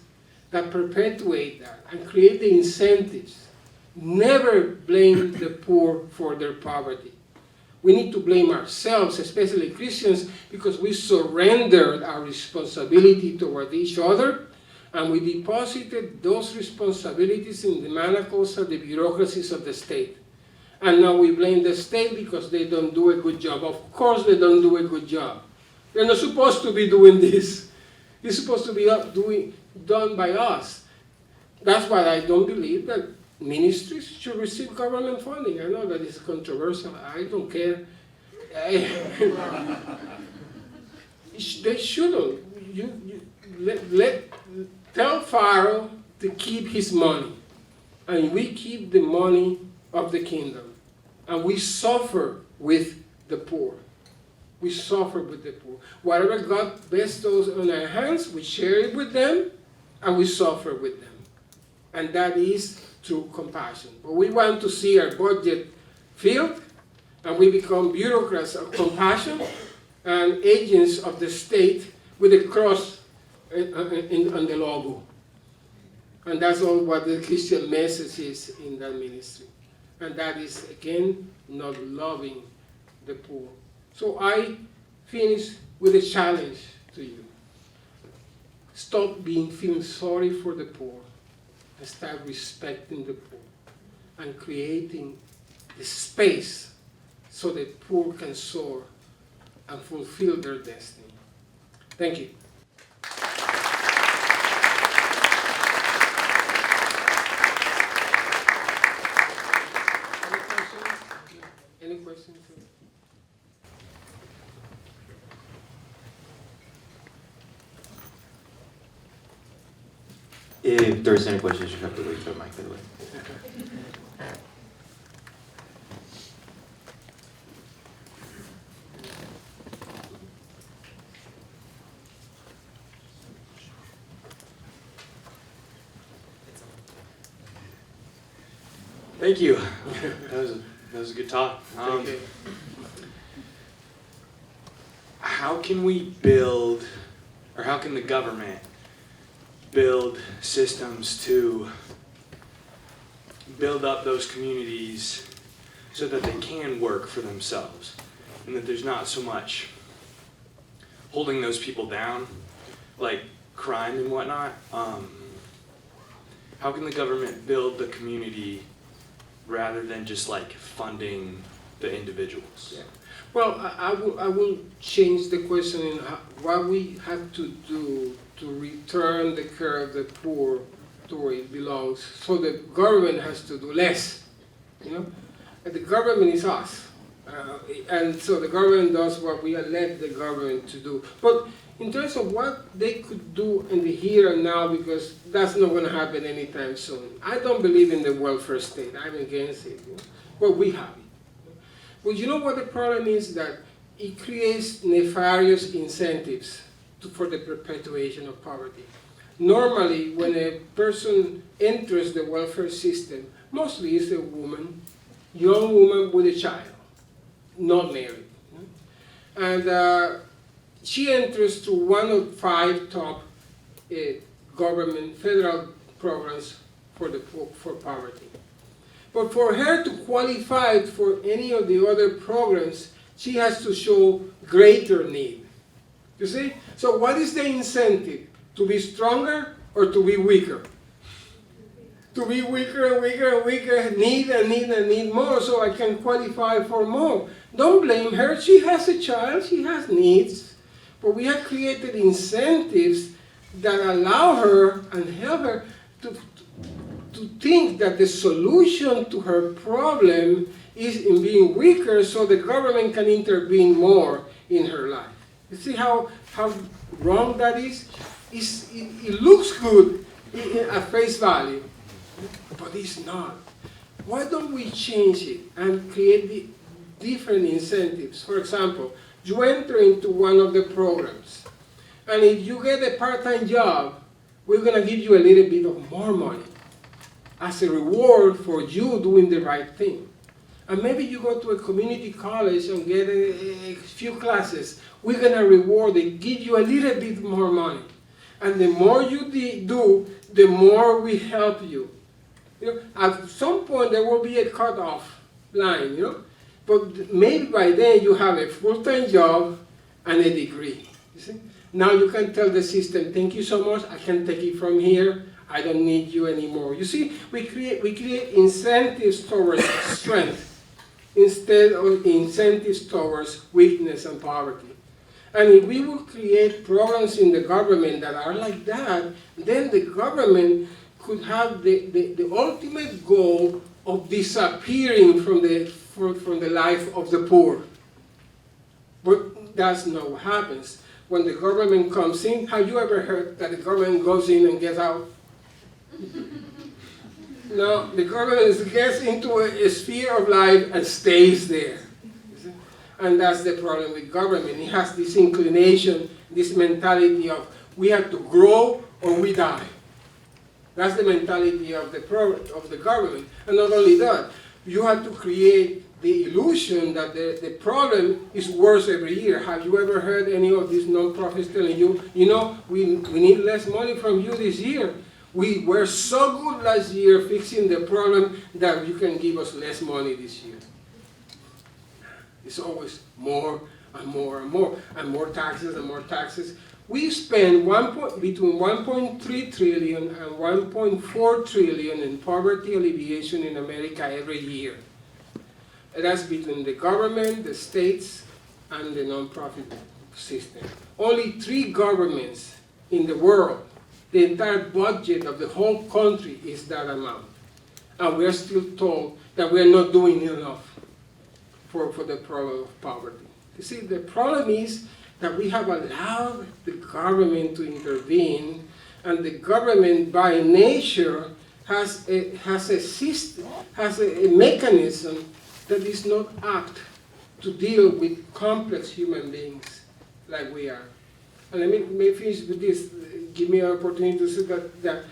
that perpetuate that and create the incentives. Never blame the poor for their poverty. We need to blame ourselves, especially Christians, because we surrendered our responsibility toward each other and we deposited those responsibilities in the manacles of the bureaucracies of the state. And now we blame the state because they don't do a good job. Of course they don't do a good job. They're not supposed to be doing this. It's supposed to be done by us. That's why I don't believe that ministries should receive government funding. I know that it's controversial. I don't care. They shouldn't. Tell Pharaoh to keep his money. And we keep the money of the kingdom. And we suffer with the poor. We suffer with the poor. Whatever God bestows on our hands, we share it with them, and we suffer with them. And that is through compassion. But we want to see our budget filled, And we become bureaucrats of compassion and agents of the state with a cross on the logo. And that's all what the Christian message is in that ministry. And that is, again, not loving the poor. So I finish with a challenge to you. Stop feeling sorry for the poor and start respecting the poor and creating the space so that poor can soar and fulfill their destiny. Thank you. Any questions? If there's any questions, you have to wait for the mic, by the way. Thank you. That was a good talk. Okay. How can we build, or how can the government build systems to build up those communities so that they can work for themselves and that there's not so much holding those people down, like crime and whatnot? How can the government build the community rather than just like funding the individuals? Yeah. Well, I will change the question in what we have to do to return the care of the poor to where it belongs. So the government has to do less, you know? And the government is us. And so the government does what we elect the government to do. But in terms of what they could do in the here and now, because that's not going to happen anytime soon. I don't believe in the welfare state. I'm against it. You know? But we have it. But you know what the problem is? That it creates nefarious incentives for the perpetuation of poverty. Normally, when a person enters the welfare system, mostly it's a woman, young woman with a child, not married. You know? And she enters through one of 5 top government, federal programs for poverty. But for her to qualify for any of the other programs, she has to show greater need. You see? So what is the incentive? To be stronger or to be weaker? To be weaker and weaker and weaker, need and need and need more so I can qualify for more. Don't blame her. She has a child, she has needs. But we have created incentives that allow her and help her to think that the solution to her problem is in being weaker so the government can intervene more in her life. You see how wrong that is? It looks good at face value, but it's not. Why don't we change it and create different incentives? For example, you enter into one of the programs, and if you get a part-time job, we're going to give you a little bit of more money as a reward for you doing the right thing. And maybe you go to a community college and get a few classes. We're going to reward it, give you a little bit more money. And the more you do, the more we help you. You know, at some point there will be a cutoff line, you know. But maybe by then you have a full-time job and a degree. You see? Now you can tell the system, thank you so much, I can take it from here, I don't need you anymore. You see, we create incentives towards strength instead of incentives towards weakness and poverty. And if we will create programs in the government that are like that, then the government could have the ultimate goal of disappearing from the life of the poor. But that's not what happens. When the government comes in, have you ever heard that the government goes in and gets out? No, the government gets into a sphere of life and stays there. And that's the problem with government. It has this inclination, this mentality of we have to grow or we die. That's the mentality of the government. And not only that, you have to create the illusion that the problem is worse every year. Have you ever heard any of these non-profits telling you, you know, we need less money from you this year. We were so good last year fixing the problem that you can give us less money this year. It's always more and more and more, and more taxes and more taxes. We spend between 1.3 trillion and 1.4 trillion in poverty alleviation in America every year. And that's between the government, the states, and the nonprofit system. Only 3 governments in the world, the entire budget of the whole country is that amount. And we're still told that we're not doing enough for the problem of poverty. You see, the problem is that we have allowed the government to intervene, and the government by nature has a system, has a mechanism that is not apt to deal with complex human beings like we are. And let me finish with this. Give me an opportunity to say that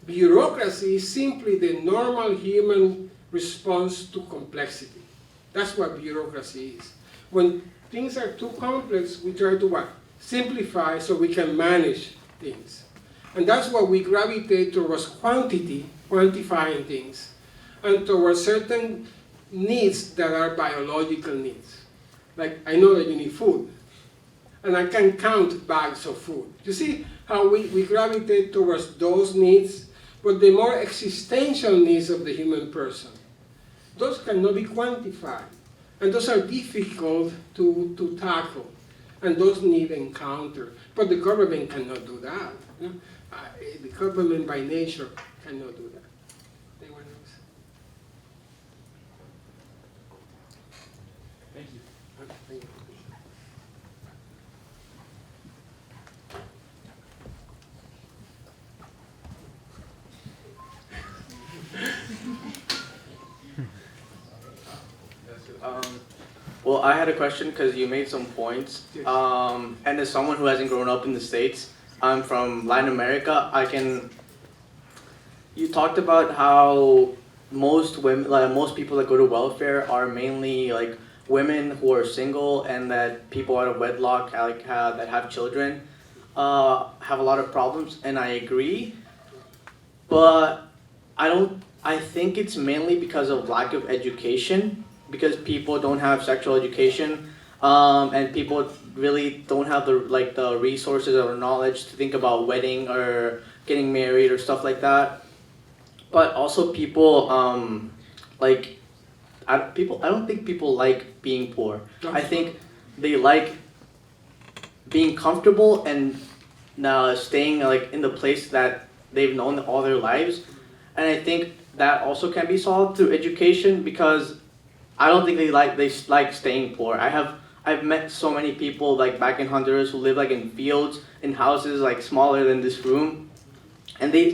bureaucracy is simply the normal human response to complexity. That's what bureaucracy is. When things are too complex, we try to what? Simplify so we can manage things. And that's why we gravitate towards quantity, quantifying things, and towards certain needs that are biological needs. Like, I know that you need food, and I can count bags of food. You see how we gravitate towards those needs, but the more existential needs of the human person, those cannot be quantified. And those are difficult to tackle. And those need encounter. But the government cannot do that. You know? The government by nature cannot do that. Anyone else? Thank you. Okay, thank you. Well, I had a question because you made some points. Yes. And as someone who hasn't grown up in the States, I'm from Latin America. You talked about how most women, like most people that go to welfare, are mainly like women who are single, and that people out of wedlock, that have children, have a lot of problems. And I agree, but I think it's mainly because of lack of education. Because people don't have sexual education, and people really don't have the resources or knowledge to think about wedding or getting married or stuff like that. But also people I don't think people like being poor. I think they like being comfortable and staying like in the place that they've known all their lives. And I think that also can be solved through education, because I don't think they like staying poor. I've met so many people like back in Honduras who live like in fields, in houses like smaller than this room, and they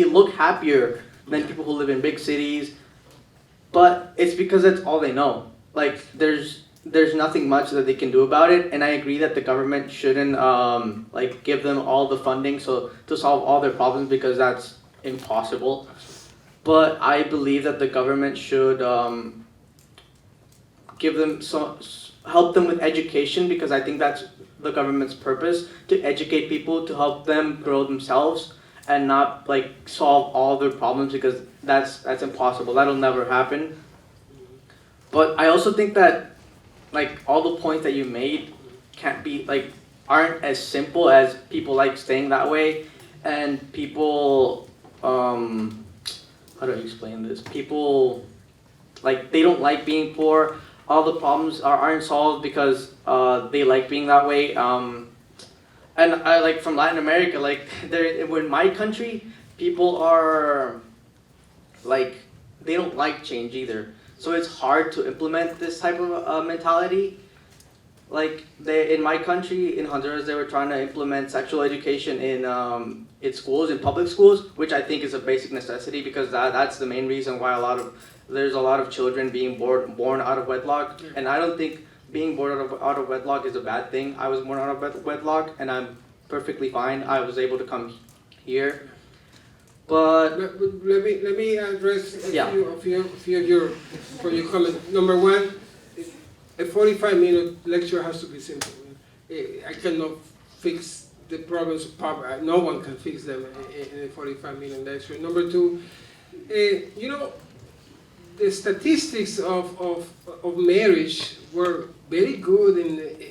look happier than people who live in big cities. But it's because that's all they know. Like there's nothing much that they can do about it, and I agree that the government shouldn't give them all the funding to solve all their problems, because that's impossible. But I believe that the government should help them with education, because I think that's the government's purpose, to educate people, to help them grow themselves, and not like solve all their problems, because that's impossible. That'll never happen. But I also think that like all the points that you made aren't as simple as people like staying that way, and people how do I explain this? People they don't like being poor. All the problems aren't solved because they like being that way. And I from Latin America, in my country, people are they don't like change either. So it's hard to implement this type of mentality. In my country, in Honduras, they were trying to implement sexual education in schools, in public schools, which I think is a basic necessity, because that's the main reason why there's a lot of children being born out of wedlock. And I don't think being born out of wedlock is a bad thing. I was born out of wedlock, and I'm perfectly fine. I was able to come here. But Let me address Yeah. a few of your comments. Number one, a 45-minute lecture has to be simple. I cannot fix the problems of poverty. No one can fix them in a 45-minute lecture. Number two, you know, the statistics of marriage were very good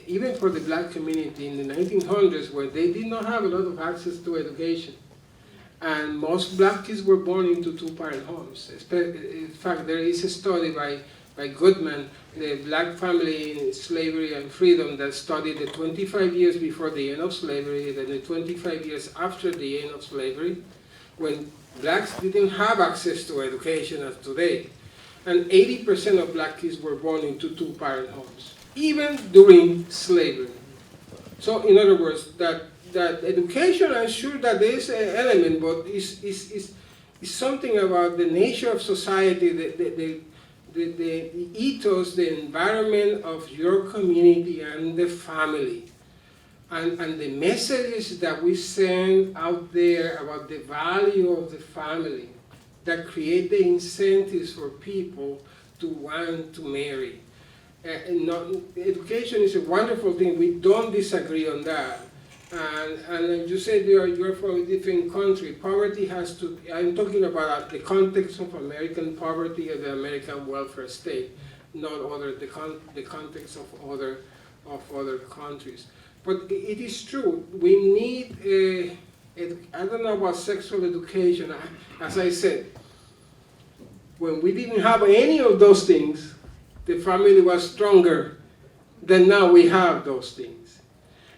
even for the black community in the 1900s, where they did not have a lot of access to education. And most black kids were born into two-parent homes. In fact, there is a study by Goodman, the black family in slavery and freedom, that studied the 25 years before the end of slavery, then the 25 years after the end of slavery, when blacks didn't have access to education as today. And 80% of black kids were born into two-parent homes, even during slavery. So in other words, that education, I'm sure that there is an element, but is something about the nature of society, the ethos, the environment of your community and the family. And the messages that we send out there about the value of the family that create the incentives for people to want to marry. Education is a wonderful thing. We don't disagree on that. And you said you're from a different country. Poverty has to, I'm talking about the context of American poverty and the American welfare state, not the context of other countries. But it is true, we need I don't know about sexual education. As I said, when we didn't have any of those things, the family was stronger than now we have those things.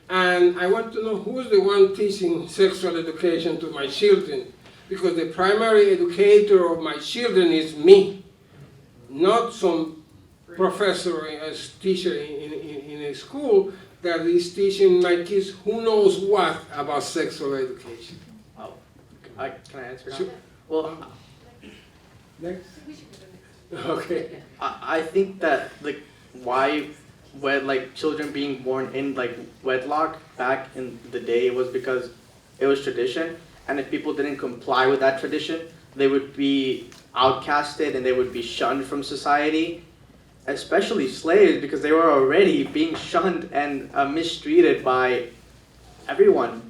And I want to know who's the one teaching sexual education to my children, because the primary educator of my children is me, not some professor as teacher in a school that is teaching my kids who knows what about sexual education. Oh, can I answer? Sure. Well, Next. Okay. I think that children being born in wedlock back in the day was because it was tradition, and if people didn't comply with that tradition, they would be outcasted and they would be shunned from society, especially slaves, because they were already being shunned and mistreated by everyone.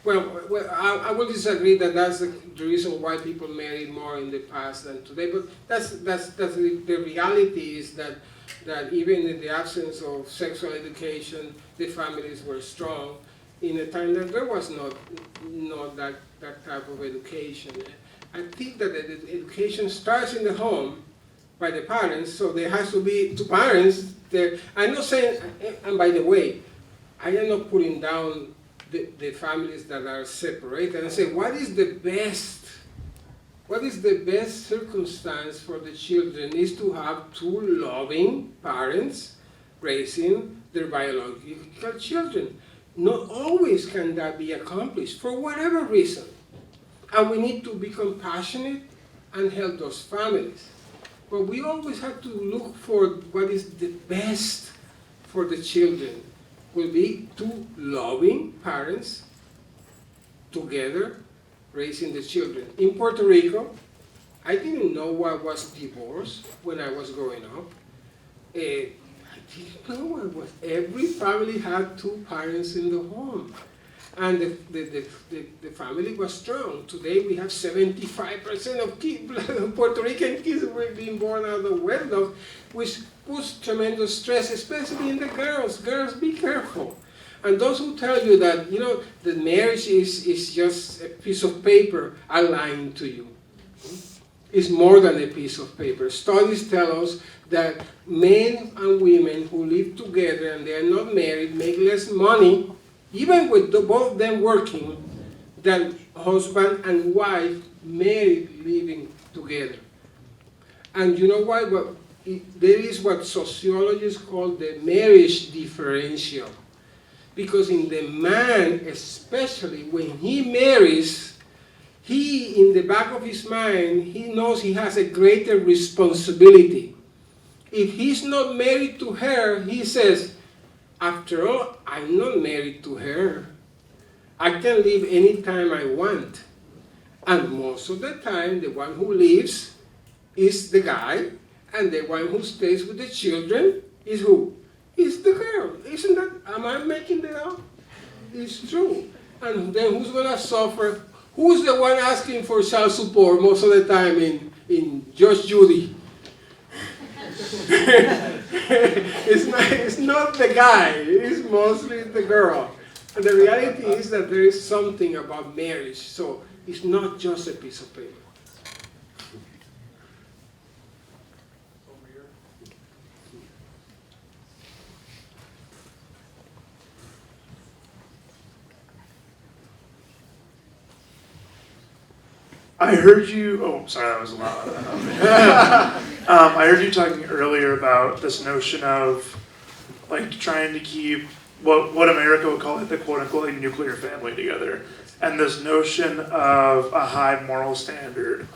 Well, I will disagree that that's the reason why people married more in the past than today. But that's the reality is that even in the absence of sexual education, the families were strong in a time that there was not that type of education. I think that the education starts in the home by the parents, so there has to be two parents there. I'm not saying, and by the way, I am not putting down the families that are separated. I say, what is the best circumstance for the children is to have two loving parents raising their biological children. Not always can that be accomplished for whatever reason. And we need to be compassionate and help those families. But we always have to look for what is the best for the children. Will be two loving parents together raising the children. In Puerto Rico, I didn't know what was divorce when I was growing up. I didn't know what was. Every family had two parents in the home. And the family was strong. Today we have 75% of Puerto Rican kids being born out of wedlock, which puts tremendous stress, especially in the girls. Girls, be careful. And those who tell you that, the marriage is just a piece of paper are lying to you. It's more than a piece of paper. Studies tell us that men and women who live together and they are not married make less money, even with both of them working, than husband and wife married living together. And you know why? Well, there is what sociologists call the marriage differential. Because in the man, especially when he marries, he, in the back of his mind, he knows he has a greater responsibility. If he's not married to her, he says, after all, I'm not married to her. I can leave anytime I want. And most of the time, the one who leaves is the guy, and the one who stays with the children is who? Is the girl. Isn't that, am I making that up? It's true. And then who's gonna suffer? Who's the one asking for child support most of the time in Just Judy? It's not the guy, it's mostly the girl. And the reality is that there is something about marriage, so it's not just a piece of paper. I heard you. Oh, sorry, that was loud. I heard you talking earlier about this notion of like trying to keep what America would call it the quote unquote like, nuclear family together, and this notion of a high moral standard,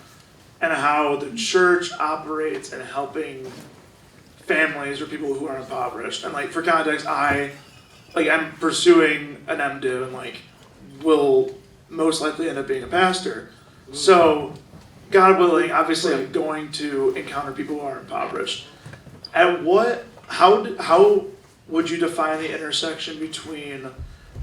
and how the church operates in helping families or people who are impoverished. And like for context, I'm pursuing an MDiv and like will most likely end up being a pastor. So, God willing, obviously I'm going to encounter people who are impoverished. How would you define the intersection between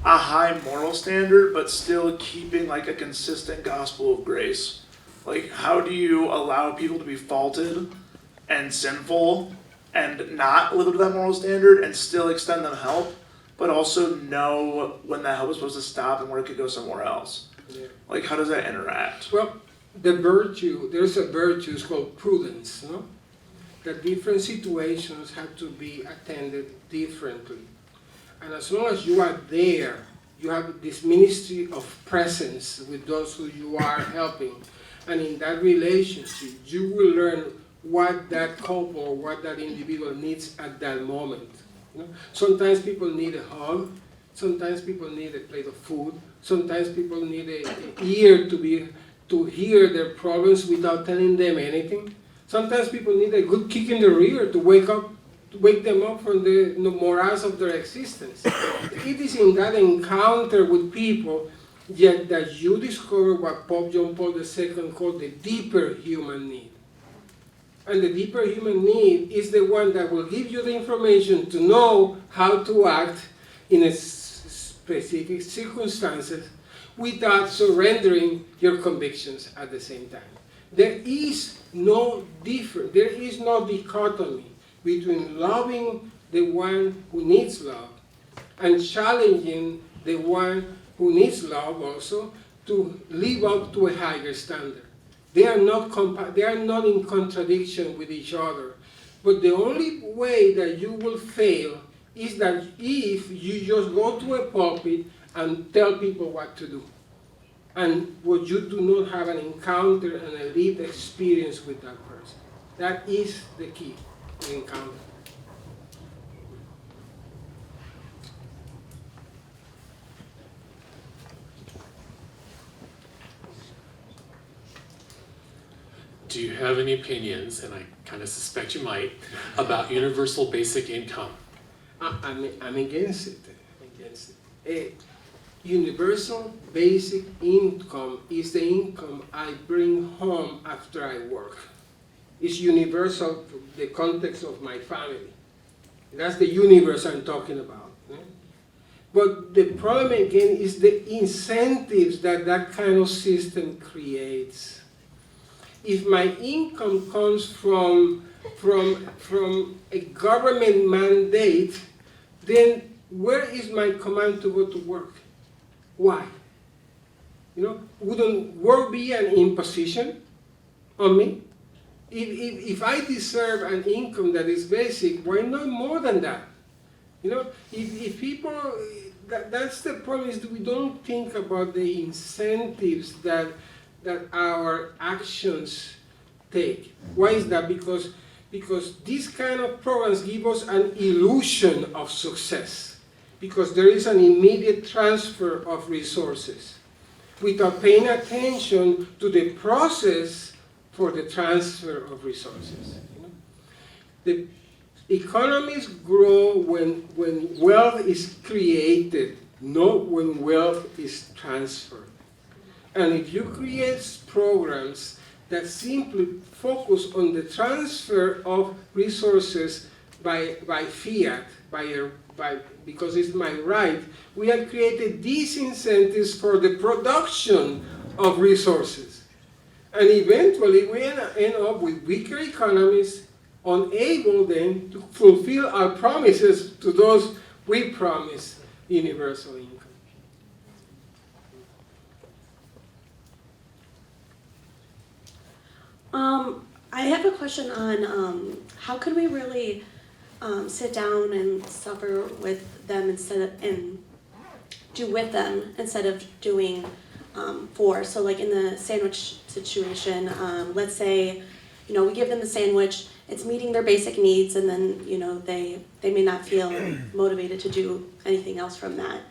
a high moral standard but still keeping like a consistent gospel of grace? Like, how do you allow people to be faulted and sinful and not live up to that moral standard and still extend them help, but also know when that help is supposed to stop and where it could go somewhere else? Yeah. Like, how does that interact? Well, there's a virtue, it's called prudence, no? That different situations have to be attended differently. And as long as you are there, you have this ministry of presence with those who you are helping. And in that relationship, you will learn what that couple or what that individual needs at that moment. You know? Sometimes people need a hug. Sometimes people need a plate of food. Sometimes people need an ear to hear their problems without telling them anything. Sometimes people need a good kick in the rear to wake them up from the morass of their existence. It is in that encounter with people yet that you discover what Pope John Paul II called the deeper human need. And the deeper human need is the one that will give you the information to know how to act in a specific circumstances without surrendering your convictions at the same time. There is no dichotomy between loving the one who needs love and challenging the one who needs love also to live up to a higher standard. They are not in contradiction with each other. But the only way that you will fail is that if you just go to a pulpit and tell people what to do, and what you do not have an encounter and a lived experience with that person. That is the key, the encounter. Do you have any opinions, and I kind of suspect you might, about universal basic income? I'm against it. Universal basic income is the income I bring home after I work. It's universal to the context of my family. That's the universe I'm talking about. But the problem again is the incentives that that kind of system creates. If my income comes from a government mandate, then where is my command to go to work? Why? Wouldn't work be an imposition on me? If I deserve an income that is basic, why not more than that? If people, that's the problem, is that we don't think about the incentives that our actions take. Why is that? Because these kind of programs give us an illusion of success. Because there is an immediate transfer of resources without paying attention to the process for the transfer of resources. The economies grow when wealth is created, not when wealth is transferred. And if you create programs that simply focus on the transfer of resources by fiat, because it's my right, we have created these incentives for the production of resources. And eventually we end up with weaker economies, unable then to fulfill our promises to those we promised universal income. I have a question on how could we really sit down and suffer with them and do with them instead of doing for. So like in the sandwich situation, let's say, we give them the sandwich, it's meeting their basic needs, and then, they may not feel motivated to do anything else from that.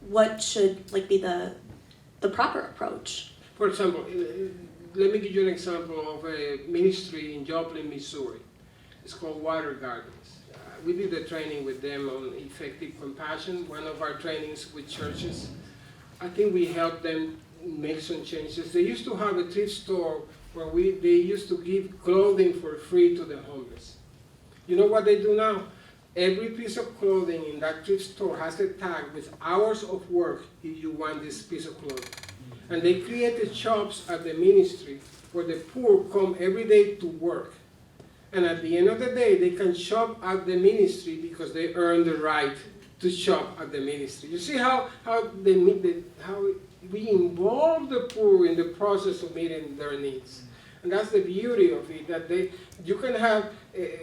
What should be the proper approach? For example, let me give you an example of a ministry in Joplin, Missouri. It's called Water Gardens. We did a training with them on effective compassion, one of our trainings with churches. I think we helped them make some changes. They used to have a thrift store where they used to give clothing for free to the homeless. You know what they do now? Every piece of clothing in that thrift store has a tag with hours of work if you want this piece of clothing. And they created shops at the ministry where the poor come every day to work. And at the end of the day, they can shop at the ministry because they earn the right to shop at the ministry. You see how we involve the poor in the process of meeting their needs. And that's the beauty of it, that you can have a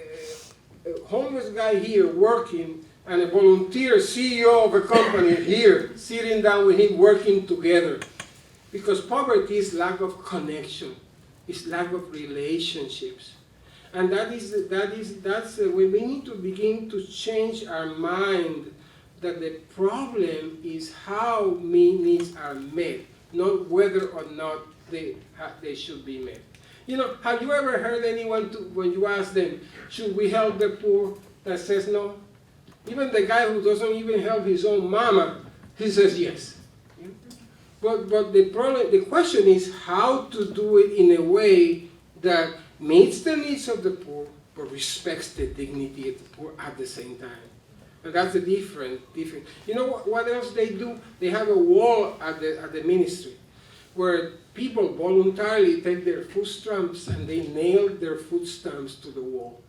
homeless guy here working and a volunteer CEO of a company here sitting down with him working together. Because poverty is lack of connection, it's lack of relationships. And that's we need to begin to change our mind that the problem is how needs are met, not whether or not they should be met. Have you ever heard anyone, when you ask them, should we help the poor, that says no? Even the guy who doesn't even help his own mama, he says yes. But the question is how to do it in a way that meets the needs of the poor, but respects the dignity of the poor at the same time. And that's the different. You know what else they do? They have a wall at the ministry where people voluntarily take their food stamps and they nail their food stamps to the wall.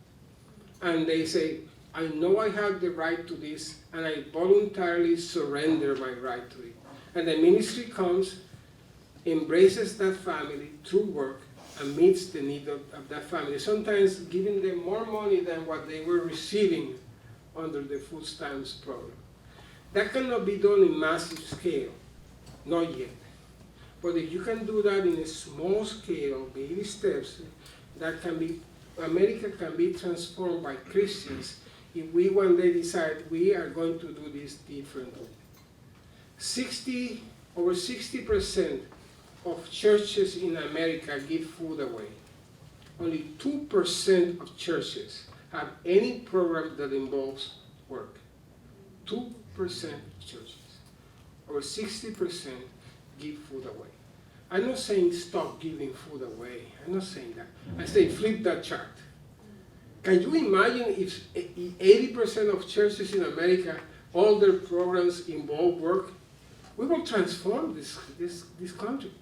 And they say, I know I have the right to this, and I voluntarily surrender my right to it. And the ministry comes, embraces that family through work, and meets the need of that family, sometimes giving them more money than what they were receiving under the food stamps program. That cannot be done in massive scale, not yet. But if you can do that in a small scale, baby steps, America can be transformed by Christians if we one day decide we are going to do this differently. Over 60% of churches in America give food away. Only 2% of churches have any program that involves work. 2% of churches. Over 60% give food away. I'm not saying stop giving food away. I'm not saying that. I say flip that chart. Can you imagine if 80% of churches in America, all their programs involve work? We will transform this country.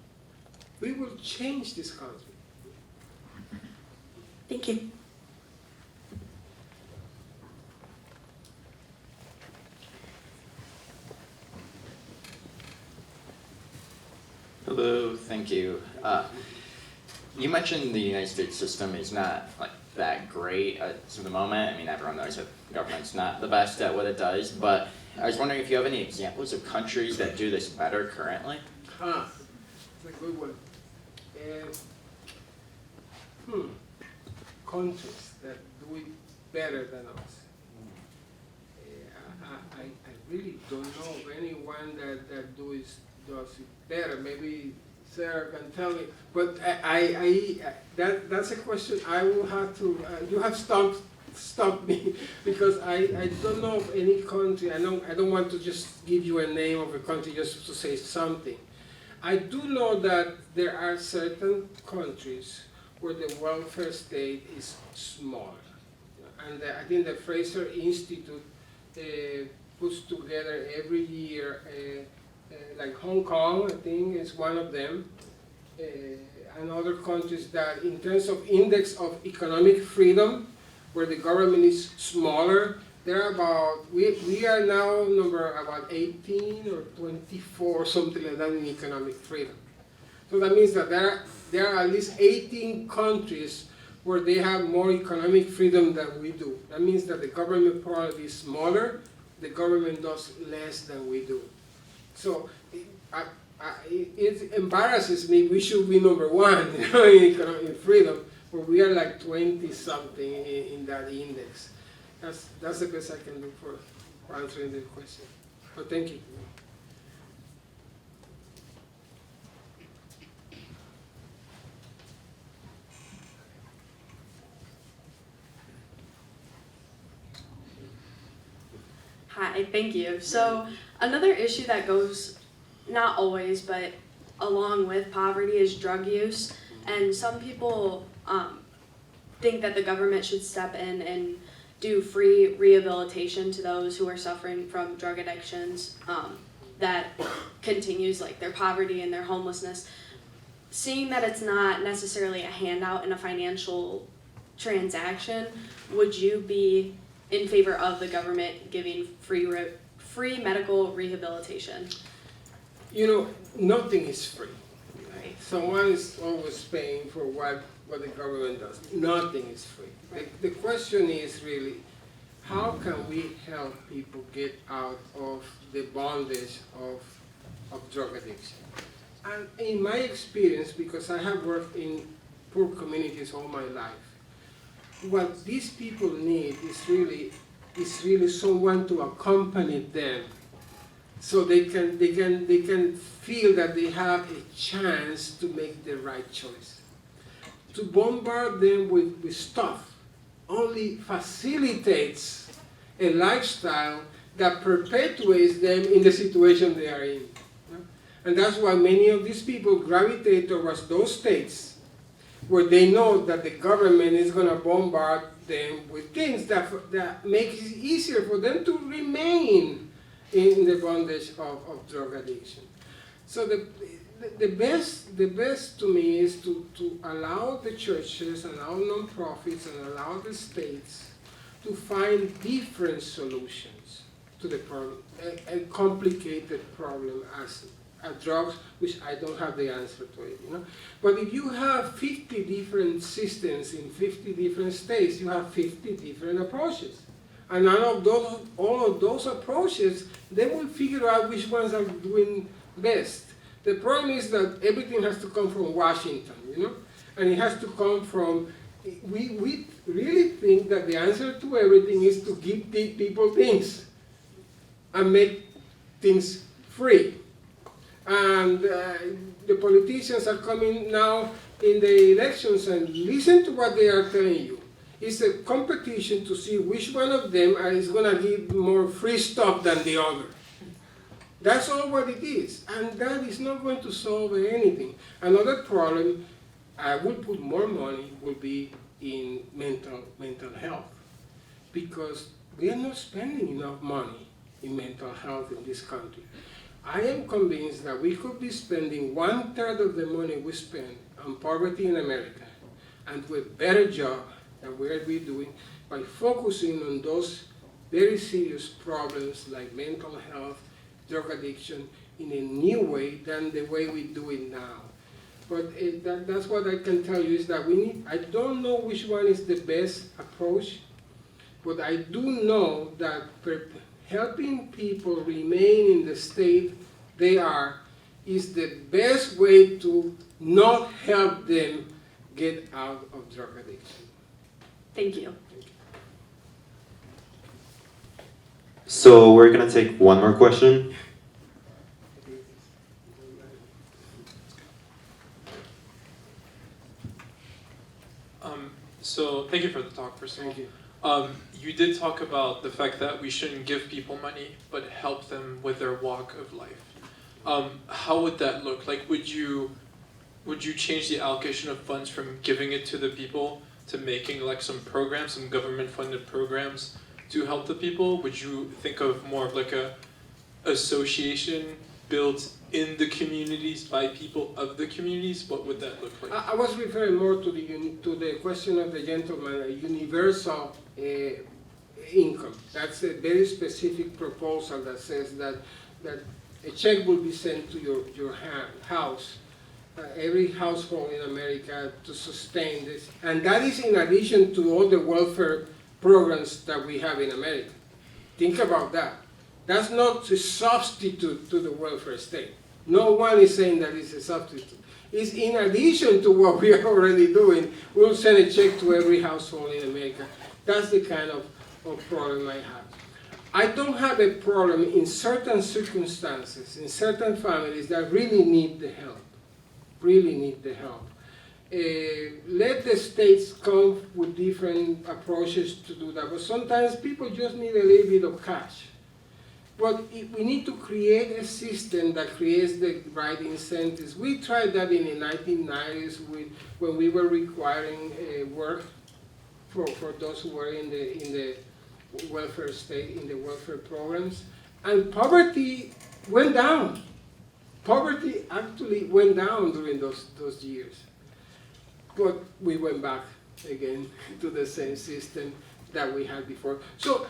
We will change this country. Thank you. Hello, thank you. You mentioned the United States system is not that great at the moment. I mean, everyone knows that the government's not the best at what it does, but I was wondering if you have any examples of countries that do this better currently? That's a good one. Countries that do it better than us. I really don't know of anyone that does it better. Maybe Sarah can tell me. But that's a question I will have to. You have stumped me because I don't know of any country. I don't want to just give you a name of a country just to say something. I do know that there are certain countries where the welfare state is small. And I think the Fraser Institute puts together every year, like Hong Kong, I think is one of them, and other countries that in terms of index of economic freedom, where the government is smaller, they're about, we are now number about 18 or 24, something like that in economic freedom. So that means that there are at least 18 countries where they have more economic freedom than we do. That means that the government probably is smaller, the government does less than we do. So it embarrasses me, we should be number one in economic freedom, but we are like 20-something in that index. That's the best I can do for answering the question. But thank you. Hi, thank you. So another issue that goes, not always, but along with poverty is drug use. And some people think that the government should step in and do free rehabilitation to those who are suffering from drug addictions that continues like their poverty and their homelessness. Seeing that it's not necessarily a handout and a financial transaction, would you be in favor of the government giving free medical rehabilitation? You know, nothing is free. Right. Someone is always paying for what the government does. Nothing is free. The question is really, how can we help people get out of the bondage of drug addiction? And in my experience, because I have worked in poor communities all my life, what these people need is really someone to accompany them, so they can feel that they have a chance to make the right choice. To bombard them with stuff only facilitates a lifestyle that perpetuates them in the situation they are in. And that's why many of these people gravitate towards those states where they know that the government is going to bombard them with things that make it easier for them to remain in the bondage of drug addiction. So the best to me is to allow the churches, allow non-profits, and allow the states to find different solutions to the problem, a complicated problem as drugs, which I don't have the answer to it, you know. But if you have 50 different systems in 50 different states, you have 50 different approaches. And all of those approaches, they will figure out which ones are doing best. The problem is that everything has to come from Washington, you know, and it has to come from, we really think that the answer to everything is to give the people things and make things free. And the politicians are coming now in the elections and listen to what they are telling you. It's a competition to see which one of them is going to give more free stuff than the other. That's all what it is. And that is not going to solve anything. Another problem, I would put more money, would be in mental health. Because we are not spending enough money in mental health in this country. I am convinced that we could be spending 1/3 of the money we spend on poverty in America and do a better job than we're doing by focusing on those very serious problems like mental health, drug addiction, in a new way than the way we do it now. But that's what I can tell you is that I don't know which one is the best approach, but I do know that helping people remain in the state they are is the best way to not help them get out of drug addiction. Thank you. So we're gonna take one more question. So thank you for the talk, first of all. Thank you. You did talk about the fact that we shouldn't give people money, but help them with their walk of life. how would that look? Like, would you change the allocation of funds from giving it to the people to making like some programs, some government-funded programs to help the people? Would you think of more of like a association built in the communities by people of the communities? What would that look like? I was referring more to the question of the gentleman, a universal income. That's a very specific proposal that says that a check will be sent to your house, every household in America, to sustain this. And that is in addition to all the welfare programs that we have in America. Think about that. That's not a substitute to the welfare state. No one is saying that it's a substitute. It's in addition to what we are already doing. We'll send a check to every household in America. That's the kind of problem I have. I don't have a problem in certain circumstances, in certain families that really need the help, Let the states come with different approaches to do that, but sometimes people just need a little bit of cash. But we need to create a system that creates the right incentives. We tried that in the 1990s when we were requiring work for those who were in the welfare state, in the welfare programs, and poverty went down. Poverty actually went down during those years. But we went back again to the same system that we had before. So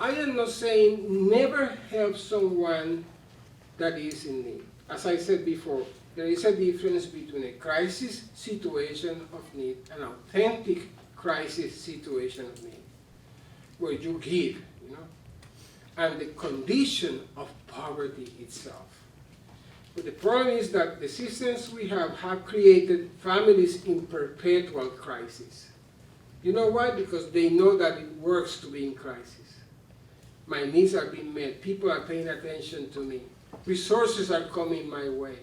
I am not saying never help someone that is in need. As I said before, there is a difference between a crisis situation of need and an authentic crisis situation of need, where you give, and the condition of poverty itself. But the problem is that the systems we have created families in perpetual crisis. You know why? Because they know that it works to be in crisis. My needs are being met. People are paying attention to me. Resources are coming my way.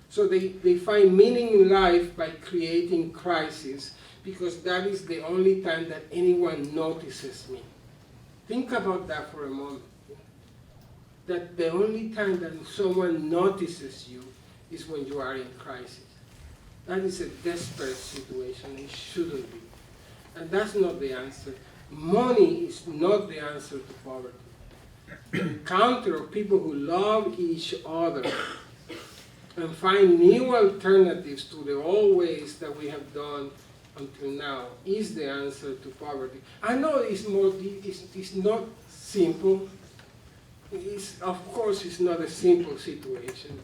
So they find meaning in life by creating crisis, because that is the only time that anyone notices me. Think about that for a moment. That the only time that someone notices you is when you are in crisis. That is a desperate situation. It shouldn't be. And that's not the answer. Money is not the answer to poverty. The encounter of people who love each other and find new alternatives to the old ways that we have done until now is the answer to poverty. I know it's not simple. Of course, it's not a simple situation.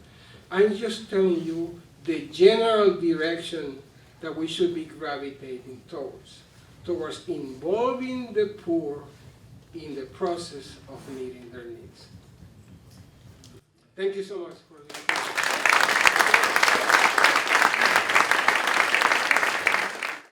I'm just telling you the general direction that we should be gravitating towards involving the poor in the process of meeting their needs. Thank you so much for listening.